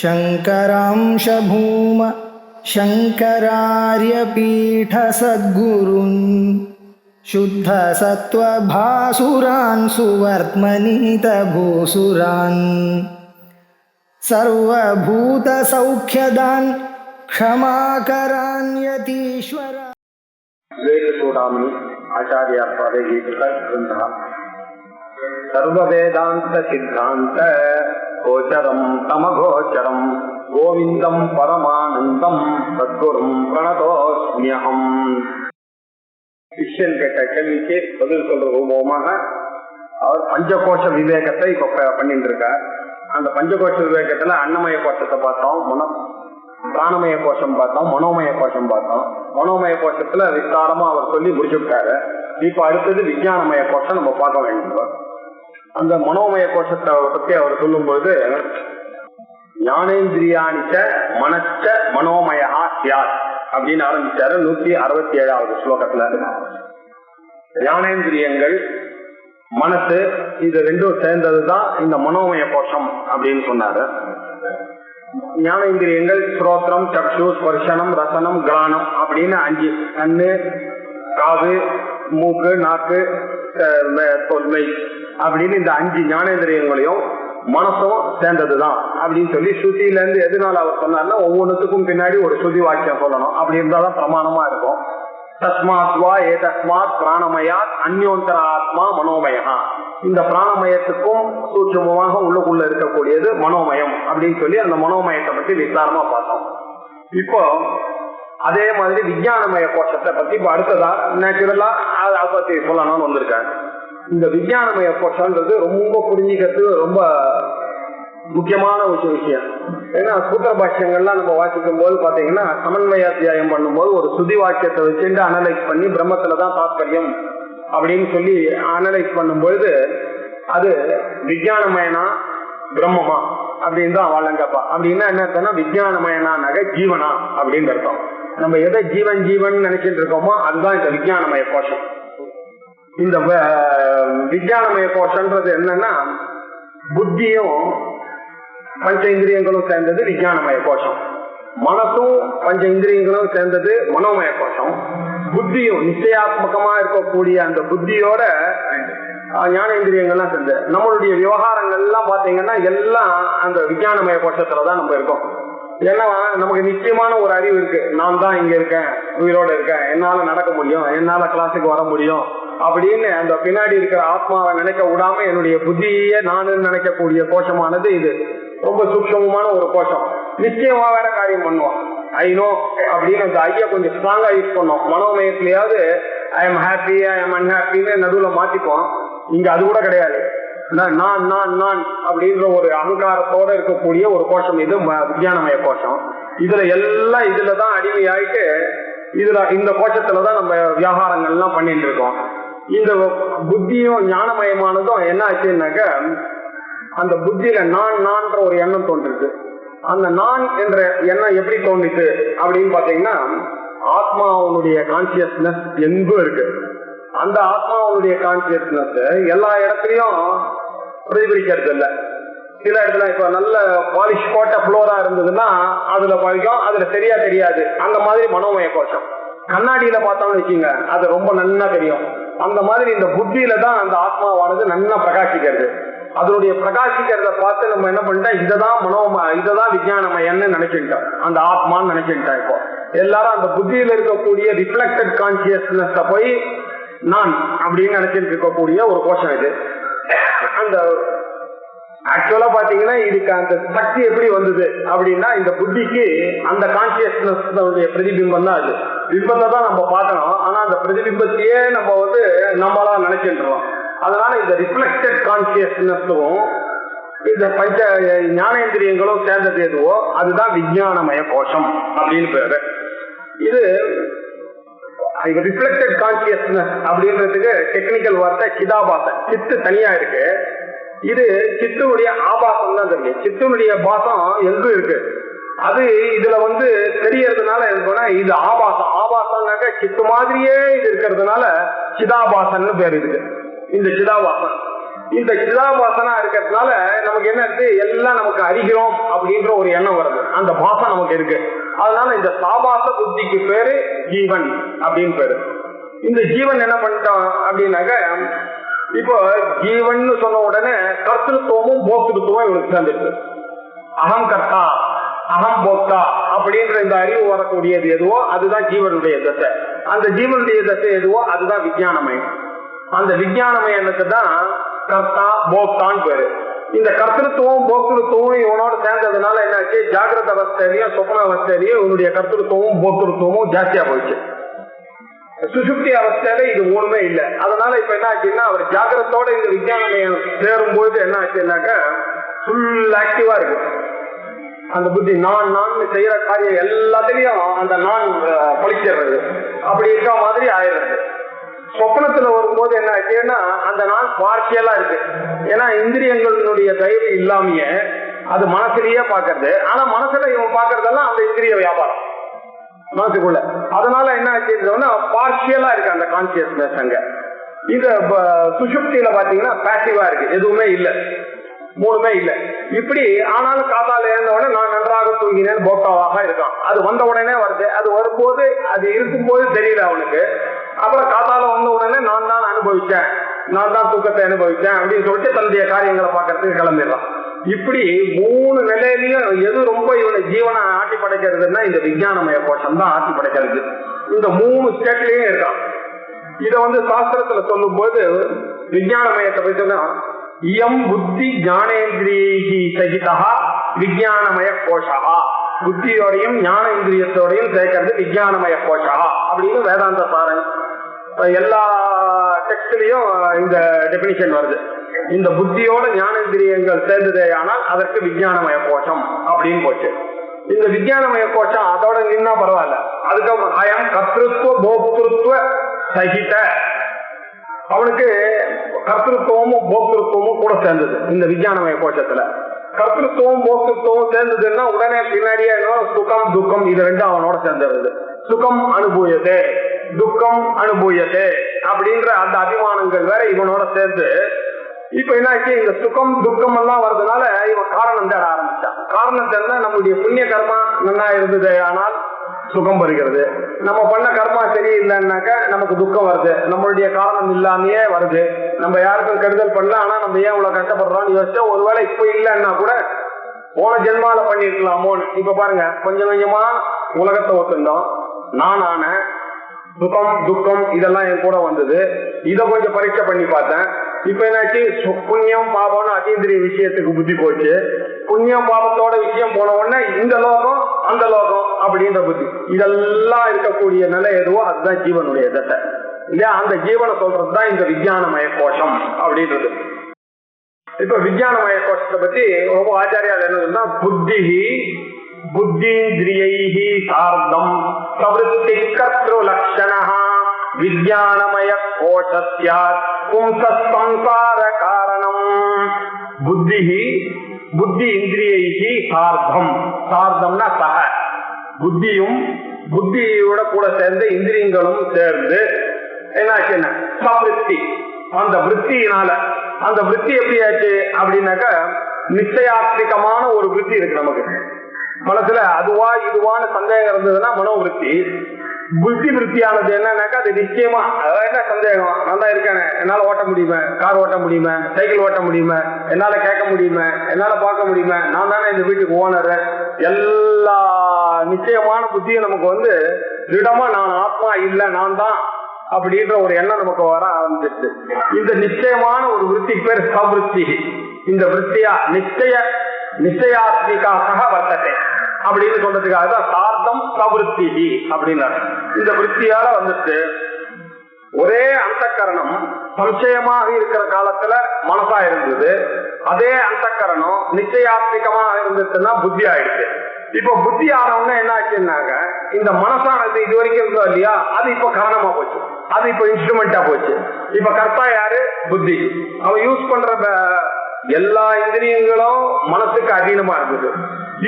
शङ्करांश भूम शङ्करार्यपीठसद्गुरून् शुद्धसत्त्वभासुरान् सुवर्त्मनीतभूसुरान् सर्वभूतसौख्यदान् क्षमाकरान् यतीश्वर। विवेकचूडामणि आचार्यापादे ग्रन्थः सर्ववेदान्त सिद्धान्त गोचरं तमगोचरं गोविन्दं परमानन्दं सद्गुरुं प्रणतोऽस्म्यहम्. சிஷ்யன் கேட்ட கேள்விக்கு பதில் சொல்ற ரூபமாக அவர் பஞ்சகோஷ விவேகத்தை இப்ப பண்ணிட்டு இருக்கார். அந்த பஞ்சகோஷ விவேகத்துல அன்னமய கோஷத்தை பார்த்தோம், பிராணமய கோஷம் பார்த்தோம், மனோமய கோஷம் பார்த்தோம். மனோமய கோஷத்துல விஸ்தாரமா அவர் சொல்லி முடிச்சுட்டாரு. இப்ப அடுத்தது விஞ்ஞானமய கோஷம் நம்ம பார்க்க வேண்டும். அந்த மனோமய கோஷத்தை பத்தி அவர் சொல்லும் பொழுது ஞானேந்திரியானிச்ச மனச்ச மனோமயா சியாத் அப்படின்னு ஆரம்பிச்சாரு 167வது ஸ்லோகத்துல. ஞானேந்திரியங்கள் மனசு இது ரெண்டும் சேர்ந்ததுதான் இந்த மனோமய கோஷம் அப்படின்னு சொன்னாரு. ஞானேந்திரியங்கள் ஸ்ரோத்திரம், சக்ஷு, ஸ்பர்ஷனம், ரசனம், கிரானம் அப்படின்னு 5, கண்ணு, காது, மூக்கு, நாக்கு, தொன்மை அப்படின்னு இந்த 5 ஞானேந்திரியங்களையும் மனசும் சேர்ந்ததுதான் அப்படின்னு சொல்லி ஸ்ருதியில இருந்து எதனால அவர் சொன்னார்னா ஒவ்வொன்றுத்துக்கும் பின்னாடி ஒரு ஸ்ருதி வாக்கியம் சொல்லணும். அப்படி இருந்தாதான் பிரமாணமா இருக்கும். தஸ்மாத்வா ஏதஸ்மாத் பிராணமயாத் அந்யோந்தர ஆத்மா மனோமயா. இந்த பிராணமயத்துக்கும் சூட்சமமாக உள்ளுக்குள்ள இருக்கக்கூடியது மனோமயம் அப்படின்னு சொல்லி அந்த மனோமயத்தை பத்தி விசாரமா பார்த்தோம். இப்போ அதே மாதிரி விஞ்ஞானமய கோஷத்தை பத்தி இப்ப அடுத்ததா நேச்சுரலா அதை பத்தி சொல்லணும்னு வந்திருக்காரு. இந்த விஞ்ஞானமய கோஷம்ன்றது ரொம்ப புரிஞ்சுக்கிறது ரொம்ப முக்கியமான ஒரு விஷயம். ஏன்னா சூத்திர பாஷ்யங்கள்லாம் நம்ம வாசிக்கும் போது பாத்தீங்கன்னா சமன்வயாத்தியாயம் பண்ணும்போது ஒரு சுதி வாக்கியத்தை வச்சுட்டு அனலைஸ் பண்ணி பிரம்மத்துலதான் தாத்பரியம் அப்படின்னு சொல்லி அனலைஸ் பண்ணும்பொழுது அது விஞ்ஞானமயனா பிரம்மமா அப்படின்னு தான் வாழங்கப்பா. அப்படின்னா என்ன அர்த்தம்னா விஞ்ஞானமயனானாக ஜீவனா அப்படின்னு அர்த்தம். நம்ம எதை ஜீவன் ஜீவன் நினைச்சிட்டு இருக்கோமோ அதுதான் இந்த விஞ்ஞானமய கோஷம். இந்த விஞ்ஞானமய கோஷன்றது என்னன்னா புத்தியும் பஞ்ச இந்திரியங்களும் சேர்ந்தது விஞ்ஞானமய கோஷம், மனசும் பஞ்ச இந்திரியங்களும் சேர்ந்தது மனோமய கோஷம், புத்தியும் நிச்சயாத்மகமா இருக்கக்கூடிய அந்த புத்தியோட ஞானேந்திரியங்கள்லாம் சேர்ந்து நம்மளுடைய விவகாரங்கள்லாம் பாத்தீங்கன்னா எல்லாம் அந்த விஞ்ஞானமய கோஷத்துலதான் நம்ம இருக்கோம். ஏன்னா நமக்கு நிச்சயமான ஒரு அறிவு இருக்கு, நான் தான் இங்க இருக்கேன், உயிரோட இருக்கேன், என்னால நடக்க முடியும், என்னால கிளாஸுக்கு வர முடியும் அப்படின்னு அந்த பின்னாடி இருக்கிற ஆத்மாவை நினைக்க விடாம என்னுடைய புத்தியே நானு நினைக்கக்கூடிய கோஷமானது இது ரொம்ப சூக்ஷமமான ஒரு கோஷம். நிச்சயமா வேற காரியம் பண்ணுவோம். ஐநோ அப்படின்னு அந்த ஐயா கொஞ்சம் ஸ்ட்ராங்கா யூஸ் பண்ணோம். மனோமயத்திலேயாவது I am happy, I am அன்ஹாப்பின்னு நடுவுல மாத்திப்போம். இங்க அது கூட கிடையாது. நான் நான் நான் அப்படின்ற ஒரு அகங்காரத்தோட இருக்கக்கூடிய ஒரு கோஷம் இது விஞ்ஞானமய கோஷம். இதுல எல்லாம் இதுலதான் அடிமையாயிட்டு இந்த கோஷத்துலதான் நம்ம விவகாரங்கள்லாம் பண்ணிட்டு இருக்கோம். இந்த புத்தியும் ஞானமயமானதும் என்ன ஆச்சுன்னாக்க அந்த புத்தியில நான் ஒரு எண்ணம் தோன்றுது. அந்த நான் என்ற எண்ணம் எப்படி தோன்றுச்சு அப்படின்னு பாத்தீங்கன்னா ஆத்மாவுடைய கான்சியஸ்னஸ் எங்கும் இருக்கு. அந்த ஆத்மாவுடைய கான்சியஸ்னஸ் எல்லா இடத்துலயும் பிரதிபலிக்கிறது இல்ல. சில இடத்துல இப்ப நல்ல பாலிஷ் போட்ட புளோரா இருந்ததுன்னா அதுல பழிக்கும், அதுல சரியா தெரியாது. அந்த மாதிரி மனோமய கோஷம். கண்ணாடியில பார்த்தோம்னு வச்சுங்க அது ரொம்ப நன்னா தெரியும். அந்த மாதிரி இந்த புத்தியில தான் அந்த ஆத்மாவானது நன்னா பிரகாசிக்கிறது. அதனுடைய பிரகாசிக்கிறத பார்த்து நம்ம என்ன பண்ணிட்டோம், இததான் விஞ்ஞானமயன்னு நினைச்சுட்டோம், அந்த ஆத்மான்னு நினைச்சுட்டோம். இப்போ எல்லாரும் அந்த புத்தியில இருக்கக்கூடிய ரிஃப்ளெக்டட் கான்சியஸ்னஸ் போய் நான் அப்படின்னு நினைச்சிட்டு இருக்கக்கூடிய ஒரு கோஷம் இது. அந்த ஆக்சுவலா பாத்தீங்கன்னா இதுக்கு அந்த சக்தி எப்படி வந்தது அப்படின்னா இந்த புத்திக்கு அந்த கான்சியஸ்னஸ் பிரதிபிம்பம் தான். அது பிம்பத்தை தான் நம்ம பார்க்கணும், ஆனா அந்த பிரதிபிம்பத்தையே நம்ம நம்மளா நினைச்சிருக்கோம். அதனால இந்த ரிஃப்ளெக்டட் கான்சியஸ்னஸும் இந்த பஞ்ச ஞானேந்திரியங்களும் சேர்ந்தது எதுவோ அதுதான் விஞ்ஞானமய கோஷம் அப்படின்னு பேரு. இது ரிஃப்ளெக்டட் கான்சியஸ்னஸ் அப்படின்றதுக்கு டெக்னிக்கல் வார்த்தை சிதாபாசம். சித்து தனியா இருக்கு, இது சித்துனுடைய ஆபாசம் தான் தெரியும். சித்துனுடைய பாசம் எங்கும் இருக்கு. அது இதுல தெரியறதுனால இருக்கோம்னா இது ஆபாசம். ஆபாசம்னாக்க சித்து மாதிரியே இது இருக்கிறதுனால சிதாபாசன்னு பேர் இருக்கு. இந்த சிதாபாசம் இந்த சிதாபாசனா இருக்கிறதுனால நமக்கு என்ன இருக்கு, எல்லாம் நமக்கு அறிகிறோம் அப்படின்ற ஒரு எண்ணம் வருது. அந்த பாசம் நமக்கு இருக்கு. அதனால இந்த சாபாச புத்திக்கு பேரு ஜீவன் அப்படின்னு பேரு. இந்த ஜீவன் என்ன பண்ணிட்டோம் அப்படின்னாக்க, இப்போ ஜீவன் சொன்ன உடனே கர்த்திருவமும் போக்திருத்துவம் இவனுக்கு சேர்ந்துருக்கு. அகம் கர்த்தா அகம் போக்தா அப்படின்ற இந்த அறிவு வரக்கூடியது எதுவோ அதுதான் ஜீவனுடைய தசை. அந்த ஜீவனுடைய தசை எதுவோ அதுதான் விஞ்ஞானமயம். அந்த விஞ்ஞானமயனுக்கு தான் கர்த்தா போக்தான்னு பேரு. இந்த கர்த்திருவம் போக்திருத்துவம் இவனோட சேர்ந்ததுனால என்னாச்சு, ஜாகிரத அவஸ்தையிலையும் சொப்ன அவஸ்தையிலையும் இவனுடைய கர்த்திருவமும் போக்திருத்துவமும் ஜாஸ்தியா போயிடுச்சு. சுசுப்தி அவஸ்தையில இது மூணுமே இல்லை. அதனால இப்ப என்ன ஆச்சுன்னா, அவர் ஜாகிரத்தோட இந்த விஞ்ஞானமயம் சேரும் போது என்ன ஆச்சுன்னாக்க ஃபுல் ஆக்டிவா இருக்கு அந்த புத்தி. நான் செய்யற காரியம் எல்லாத்திலையும் அந்த நான் பழிச்சிடுறது, அப்படி இருக்க மாதிரி ஆயிடுறது. சொப்னத்துல வரும்போது என்ன ஆச்சுன்னா அந்த நான் பார்ஷியலா இருக்கு. ஏன்னா இந்திரியங்களுடைய தயவு இல்லாமையே அது மனசுலயே பாக்குறது. ஆனா மனசுல இவன் பாக்குறதெல்லாம் அந்த இந்திரிய வியாபாரம் மனசுக்குள்ள. அதனால என்ன ஆச்சுன்னா பார்ஷியலா இருக்கு அந்த கான்சியஸ்னஸ். அங்க இந்த சுஷுப்தியில பாத்தீங்கன்னா பாசிவா இருக்கு, எதுவுமே இல்லை, மூணுமே இல்லை. இப்படி ஆனாலும் காத்தால இருந்த உடனே நான் நன்றாக தூங்கினேன் போக்தாவாக இருக்கான். அது வந்த உடனே வருது. அது வரும்போது அது இருக்கும்போது தெரியல அவனுக்கு. அப்புறம் காத்தால வந்த உடனே நான் தான் அனுபவிச்சேன், நான் தான் தூக்கத்தை அனுபவிச்சேன் அப்படின்னு சொல்லிட்டு தன்னுடைய காரியங்களை பார்க்கறதுக்கு கிளம்பிடலாம். இப்படி மூணு நிலையிலையும் எது ரொம்ப இவனை ஜீவனை ஆட்டி படைக்கிறதுன்னா இந்த விஞ்ஞானமய கோஷம் தான் ஆட்டி படைக்கிறது. இந்த மூணு ஸ்டேட்லயும் இருக்கான். இத சாஸ்திரத்துல சொல்லும் போது விஞ்ஞானமயத்தை பற்றினா இயம் புத்தி ஞானேந்திரியை சகிதா விஞ்ஞானமய கோஷா, புத்தியோடையும் ஞான இந்திரியத்தோடையும் சேர்க்கிறது விஞ்ஞானமய கோஷா அப்படின்னு வேதாந்த சாரன் எல்லா டெக்ஸ்ட்லயும் இந்த டெபினிஷன் வருது. இந்த புத்தியோட ஞானேந்திரியங்கள் சேர்ந்ததே ஆனால் அதற்கு விஞ்ஞானமய கோஷம் அப்படின்னு போச்சு. இந்த விஞ்ஞானமய கோஷம் அதோட நின்னா பரவாயில்ல. அதுக்கு அயம் கர்த்திருவ போக்திருத்துவ சகித, அவனுக்கு கர்த்திருவமும் போக்திருத்துவமும் கூட சேர்ந்தது இந்த விஞ்ஞானமய கோஷத்துல. கர்த்திருவம் போக்திருத்துவம் சேர்ந்ததுன்னா உடனே பின்னாடியே சுகம் துக்கம் இது ரெண்டும் அவனோட சேர்ந்துருது. சுகம் அனுபூயத்தே துக்கம் அனுபூயத்தே அப்படின்ற அந்த அபிமானங்கள் வேற இவனோட சேர்ந்து இப்ப என்னாச்சு, இந்த சுகம் துக்கம் எல்லாம் வர்றதுனால இவன் காரணம் தேட ஆரம்பிச்சான். காரணம் தேர்ந்தா நம்மளுடைய புண்ணிய கர்மா நல்லா இருந்தது ஆனால் சுகம் வருகிறது, நம்ம பண்ண கர்மா சரியில்லைன்னாக்க நமக்கு துக்கம் வருது, நம்மளுடைய காரணம் இல்லாமையே வருது. நம்ம யாருக்கும் கெடுதல் பண்ணல ஆனா நம்ம ஏன் இவ்வளவு கஷ்டப்படுறோம்னு யோசிச்சா ஒருவேளை இப்ப இல்லைன்னா கூட போன ஜென்மால பண்ணிருக்கலாமோன்னு. இப்ப பாருங்க, கொஞ்சம் கொஞ்சமா உலகத்தை ஒத்துண்டோம், நானான சுகம் துக்கம் இதெல்லாம் என் கூட வந்தது. இதை கொஞ்சம் பரீட்சை பண்ணி பார்த்தேன். இப்ப என்னாச்சு, புண்ணியம் பாபம்னு அதீந்திரிய விஷயத்துக்கு புத்தி போச்சு. புண்ணியம் பாபத்தோட விஷயம் போன உடனே இந்த லோகம் அந்த லோகம் அப்படின்ற புத்தி. இதெல்லாம் இருக்கக்கூடிய நிலை எதுவோ அதுதான் ஜீவனுடைய தசை இல்லையா? அந்த ஜீவனை சொல்றதுதான் இந்த விஞ்ஞானமய கோஷம் அப்படின்றது. இப்ப விஞ்ஞானமய கோஷத்தை பத்தி ரொம்ப ஆச்சாரியால் என்ன சொன்னா, புத்தி புத்தீந்திரியை சார்த்தம் பிரவருத்தி கர்த்ரு லட்சணா விஞ்ஞானமய கோஷஸ்யாத் பும்சம்சார காரணம். புத்தி புத்தி இந்திரியை சார்த்தம், சார்த்தம்னா சக, புத்தியும் புத்தியோட கூட சேர்ந்து இந்திரியங்களும் சேர்ந்து என்னாச்சுன்னா சவிருத்தி, அந்த விற்த்தியினால. அந்த விற்த்தி எப்படி ஆச்சு அப்படின்னாக்க நிச்சயாத்மிகமான ஒரு விற்த்தி இருக்கு நமக்கு மனசுல. அதுவா இதுவான்னு சந்தேகம் இருந்ததுன்னா மனோவிருத்தி. புத்தி விருத்தியானது என்னன்னாக்கா அது நிச்சயமா என்ன சந்தேகம், நான் தான் இருக்கேன், என்னால ஓட்ட முடியுமே, கார் ஓட்ட முடியுமே, சைக்கிள் ஓட்ட முடியுமே, என்னால கேட்க முடியுமே, என்னால பார்க்க முடியுமே, நான் தானே இந்த வீட்டுக்கு ஓனர், எல்லா நிச்சயமான புத்தியும் நமக்கு திடமா நான் ஆத்மா இல்ல நான் தான் அப்படின்ற ஒரு எண்ணம் நமக்கு வர ஆரம்பிச்சிருச்சு. இந்த நிச்சயமான ஒரு விருத்திக்கு பேர் சவிருத்தி. இந்த விருத்தியா நிச்சயாத்மிகாக வர்த்தத்தை அப்படின்னு சொல்றதுக்காக தான் சார்த்தம் சவிருத்தி அப்படின்னு. இந்த விருத்தியால ஒரே அந்தக்கரணம் சம்சயமாக இருக்கிற காலத்துல மனசா இருந்தது, அதே அந்தக்கரணம் நிச்சயாத்மிகமாக இருந்துச்சுன்னா புத்தி ஆயிடுச்சு. இப்ப புத்தி ஆனவங்க என்ன ஆச்சுன்னாங்க, இந்த மனசானது இது வரைக்கும் இருந்தோம் இல்லையா, அது இப்ப காரணமா போச்சு, அது இப்ப இன்ஸ்ட்ருமெண்டா போச்சு. இப்ப கர்த்தா யாரு? புத்தி. அவன் யூஸ் பண்ற எல்லா இந்திரியங்களும் மனசுக்கு அதீனமா இருந்தது.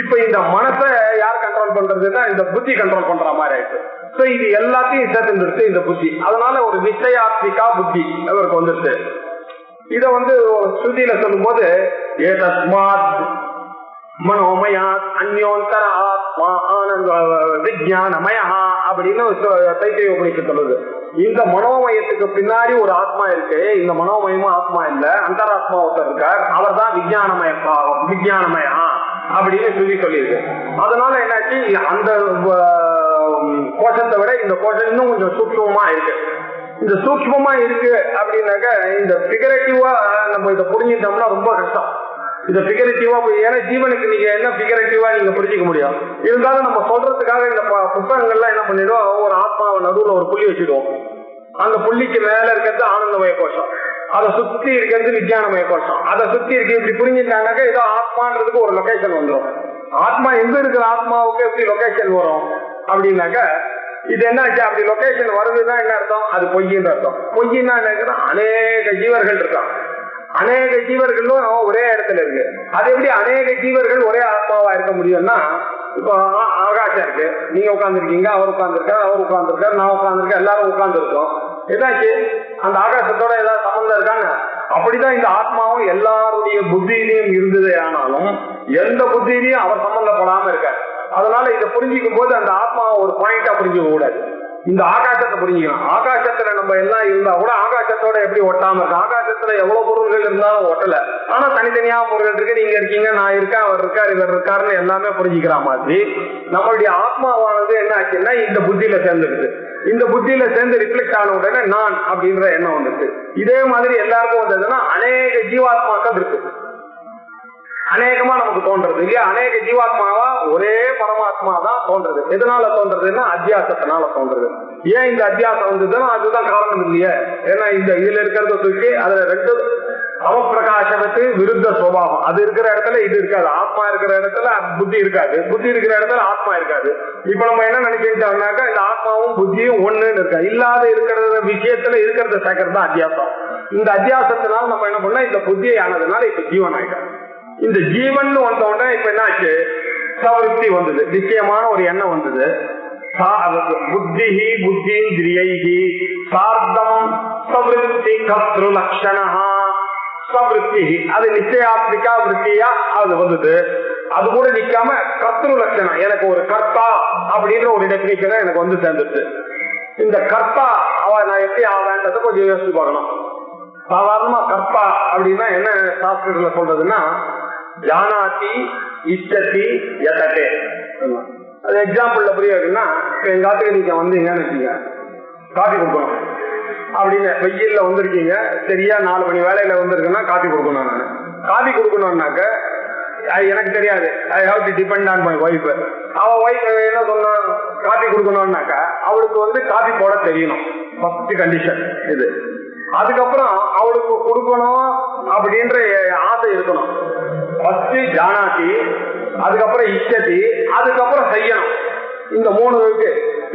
இப்ப இந்த மனசை யார் கண்ட்ரோல் பண்றதுன்னா இந்த புத்தி கண்ட்ரோல் பண்ற மாதிரி ஆயிடுச்சு. சோ இது எல்லாத்தையும் சேர்த்து இந்த புத்தி. அதனால ஒரு நிச்சயாத்மிகா புத்தி அவருக்கு வந்துருச்சு. இத ஸ்ருதியில சொல்லும் போது ஏதஸ்மாத் மனோமயா அந்யோந்தர ஆத்மா ஆனந்த விஜயானமயா அப்படின்னு தைத்திரிய உபநிஷத்து சொல்லுது. இந்த மனோமயத்துக்கு பின்னாடி ஒரு ஆத்மா இருக்கு. இந்த மனோமயமும் ஆத்மா இல்ல, அந்தராத்மா ஒருத்தர் இருக்கார், அவர் தான் விஜயானமயா அப்படின்னு சொல்லியிருக்கு. அதனால என்னாச்சு, அந்த கோஷத்தை விட இந்த கோஷம் இன்னும் கொஞ்சம் சூக்ஷ்மமா இருக்கு. இந்த சூக்ஷ்மமா இருக்கு அப்படின்னாக்க இந்த பிகரேட்டிவா நம்ம இதை புரிஞ்சுட்டோம்னா ரொம்ப கஷ்டம். இந்த பிகரேட்டிவா, ஏன்னா ஜீவனுக்கு நீங்க என்ன பிகரேட்டிவா நீங்க புரிஞ்சிக்க முடியும். இருந்தாலும் நம்ம சொல்றதுக்காக இந்த புத்தகங்கள்லாம் என்ன பண்ணிடுவோம், ஒரு ஆத்மாவை நடுவுல ஒரு புள்ளி வச்சுடுவோம். அந்த புள்ளிக்கு மேல இருக்கிறது ஆனந்தமய கோஷம், அதை சுத்தி இருக்கிறது விஞ்ஞானமய கோஷம், அதை சுத்தி இருக்கு. இப்படி புரிஞ்சுட்டாங்கன்னாக்க ஏதோ ஆத்மான்றதுக்கு ஒரு லொகேஷன் வந்துடும். ஆத்மா எங்க இருக்கிற ஆத்மாவுக்கு எப்படி லொகேஷன் வரும் அப்படின்னாக்க இது என்னாச்சு, அப்படி லொகேஷன் வருதுன்னா என்ன அர்த்தம், அது பொய்ன்னு அர்த்தம். பொய்னா என்ன, அநேக ஜீவர்கள் இருக்கான், அநேக ஜீவர்களும் ஒரே இடத்துல இருக்கு. அது எப்படி அநேக ஜீவர்கள் ஒரே ஆத்மாவா இருக்க முடியும்னா, இப்போ ஆகாசம் இருக்கு, நீங்க உட்காந்துருக்கீங்க, அவர் உட்காந்துருக்காரு, அவர் உட்காந்துருக்காரு, நான் உட்காந்துருக்கேன், எல்லாரும் உட்காந்துருக்கோம். ஏதாச்சு அந்த ஆகாசத்தோட ஏதாவது சம்பந்தம் இருக்காங்க? அப்படிதான் இந்த ஆத்மாவும் எல்லாருடைய புத்தியிலையும் இருந்தது. ஆனாலும் எந்த புத்தியிலையும் அவர் சம்பந்தப்படாம இருக்காரு. அதனால இதை புரிஞ்சிக்கும் போது அந்த ஆத்மாவை ஒரு பாயிண்டா புரிஞ்சுக்க கூடாது, இந்த ஆகாசத்தை புரிஞ்சுக்கணும். ஆகாசத்துல நம்ம எல்லாம் இருந்தா கூட ஆகாசத்தோட எப்படி ஒட்டாம இருக்கு, ஆகாசத்துல எவ்வளவு பொருள்கள் இருந்தாலும் ஒட்டல, ஆனா தனித்தனியா பொருள்கள் இருக்கு. நீங்க இருக்கீங்க, நான் இருக்கேன், அவர் இருக்கார், இவர் இருக்காருன்னு எல்லாமே புரிஞ்சுக்கிற மாதிரி நம்மளுடைய ஆத்மாவானது என்ன ஆச்சுன்னா இந்த புத்தியில சேர்ந்துருக்கு. இந்த புத்தியில சேர்ந்து ரிஃப்ளெக்ட் ஆன உடனே நான் அப்படின்ற எண்ணம் வந்துருக்கு. இதே மாதிரி எல்லாருக்கும் வந்ததுன்னா அநேக ஜீவாத்மாக்கள் இருக்கு, அநேகமா நமக்கு தோன்றது இல்லையா. அநேக ஜீவாத்மாவா ஒரே பரமாத்மா தான் தோன்றது. எதனால தோன்றதுன்னா அத்தியாசத்தினால தோன்றது. ஏன் இந்த அத்தியாசம் வந்ததுன்னா அதுதான் காரணம் இல்லையே. ஏன்னா இந்த இதுல இருக்கிறத தூக்கி அதுல ரெண்டு அவப்பிரகாசத்துக்கு விருத்த சுபாவம், அது இருக்கிற இடத்துல இது இருக்காது. ஆத்மா இருக்கிற இடத்துல புத்தி இருக்காது, புத்தி இருக்கிற இடத்துல ஆத்மா இருக்காது. இப்ப நம்ம என்ன நினைச்சுட்டோம்னாக்கா இந்த ஆத்மாவும் புத்தியும் ஒண்ணுன்னு இருக்கா, இல்லாத இருக்கிற விஷயத்துல இருக்கிறத சேர்க்கறது தான் அத்தியாசம். இந்த அத்தியாசத்தினால நம்ம என்ன பண்ணா இந்த புத்தியை ஆனதுனால இப்ப ஜீவன் ஆயிட்டாங்க. இந்த ஜீவன் வந்த உடனே இப்ப என்னாச்சு, சவருத்தி வந்தது, நிச்சயமான ஒரு எண்ணம் வந்தது. புத்தி புத்தீந்திரியைஹி சார்த்தம் சவருத்தி கர்த்ரு லக்ஷணா சவருத்தி, அது நிச்சயாத்மிகா விருத்தியா அது வந்தது. அது கூட நிக்காம கர்த்ரு லட்சணம், எனக்கு ஒரு கர்த்தா அப்படின்ற ஒரு டெபினிஷன் எனக்கு வந்து சேர்ந்துச்சு. இந்த கர்த்தா நான் எப்படி ஆவேன்றத கொஞ்சம் யோசிச்சு பார்க்கணும். சாதாரணமா கர்த்தா அப்படின்னா என்ன சாஸ்திரத்துல சொல்றதுன்னா ஜானாதி இஷ்டதி யததே. அது எக்ஸாம்பிள்ல புரிய இருக்குன்னா, எங்க காத்துக்கு நீங்க வந்தீங்கன்னு வச்சுங்க, காஃபி கொடுக்கணும் அப்படின்னு வெயில்ல வந்திருக்கீங்க, சரியா 4 மணி வேலையில வந்திருக்குன்னா காஃபி கொடுக்கணும். நான் காஃபி கொடுக்கணும்னாக்க எனக்கு தெரியாது, I have to depend on my wife. அவ ஒய்ஃப் என்ன சொன்னா காஃபி கொடுக்கணும்னாக்கா அவளுக்கு காஃபி போட தெரியணும், ஃபர்ஸ்ட் கண்டிஷன் இது. அதுக்கப்புறம் அவளுக்கு கொடுக்கணும் அப்படின்ற ஆசை இருக்கணும். ஃபர்ஸ்ட் ஜானாதி, அதுக்கப்புறம் இஷ்டதி, அதுக்கப்புறம் செய்யணும். இந்த 3 இருக்கு.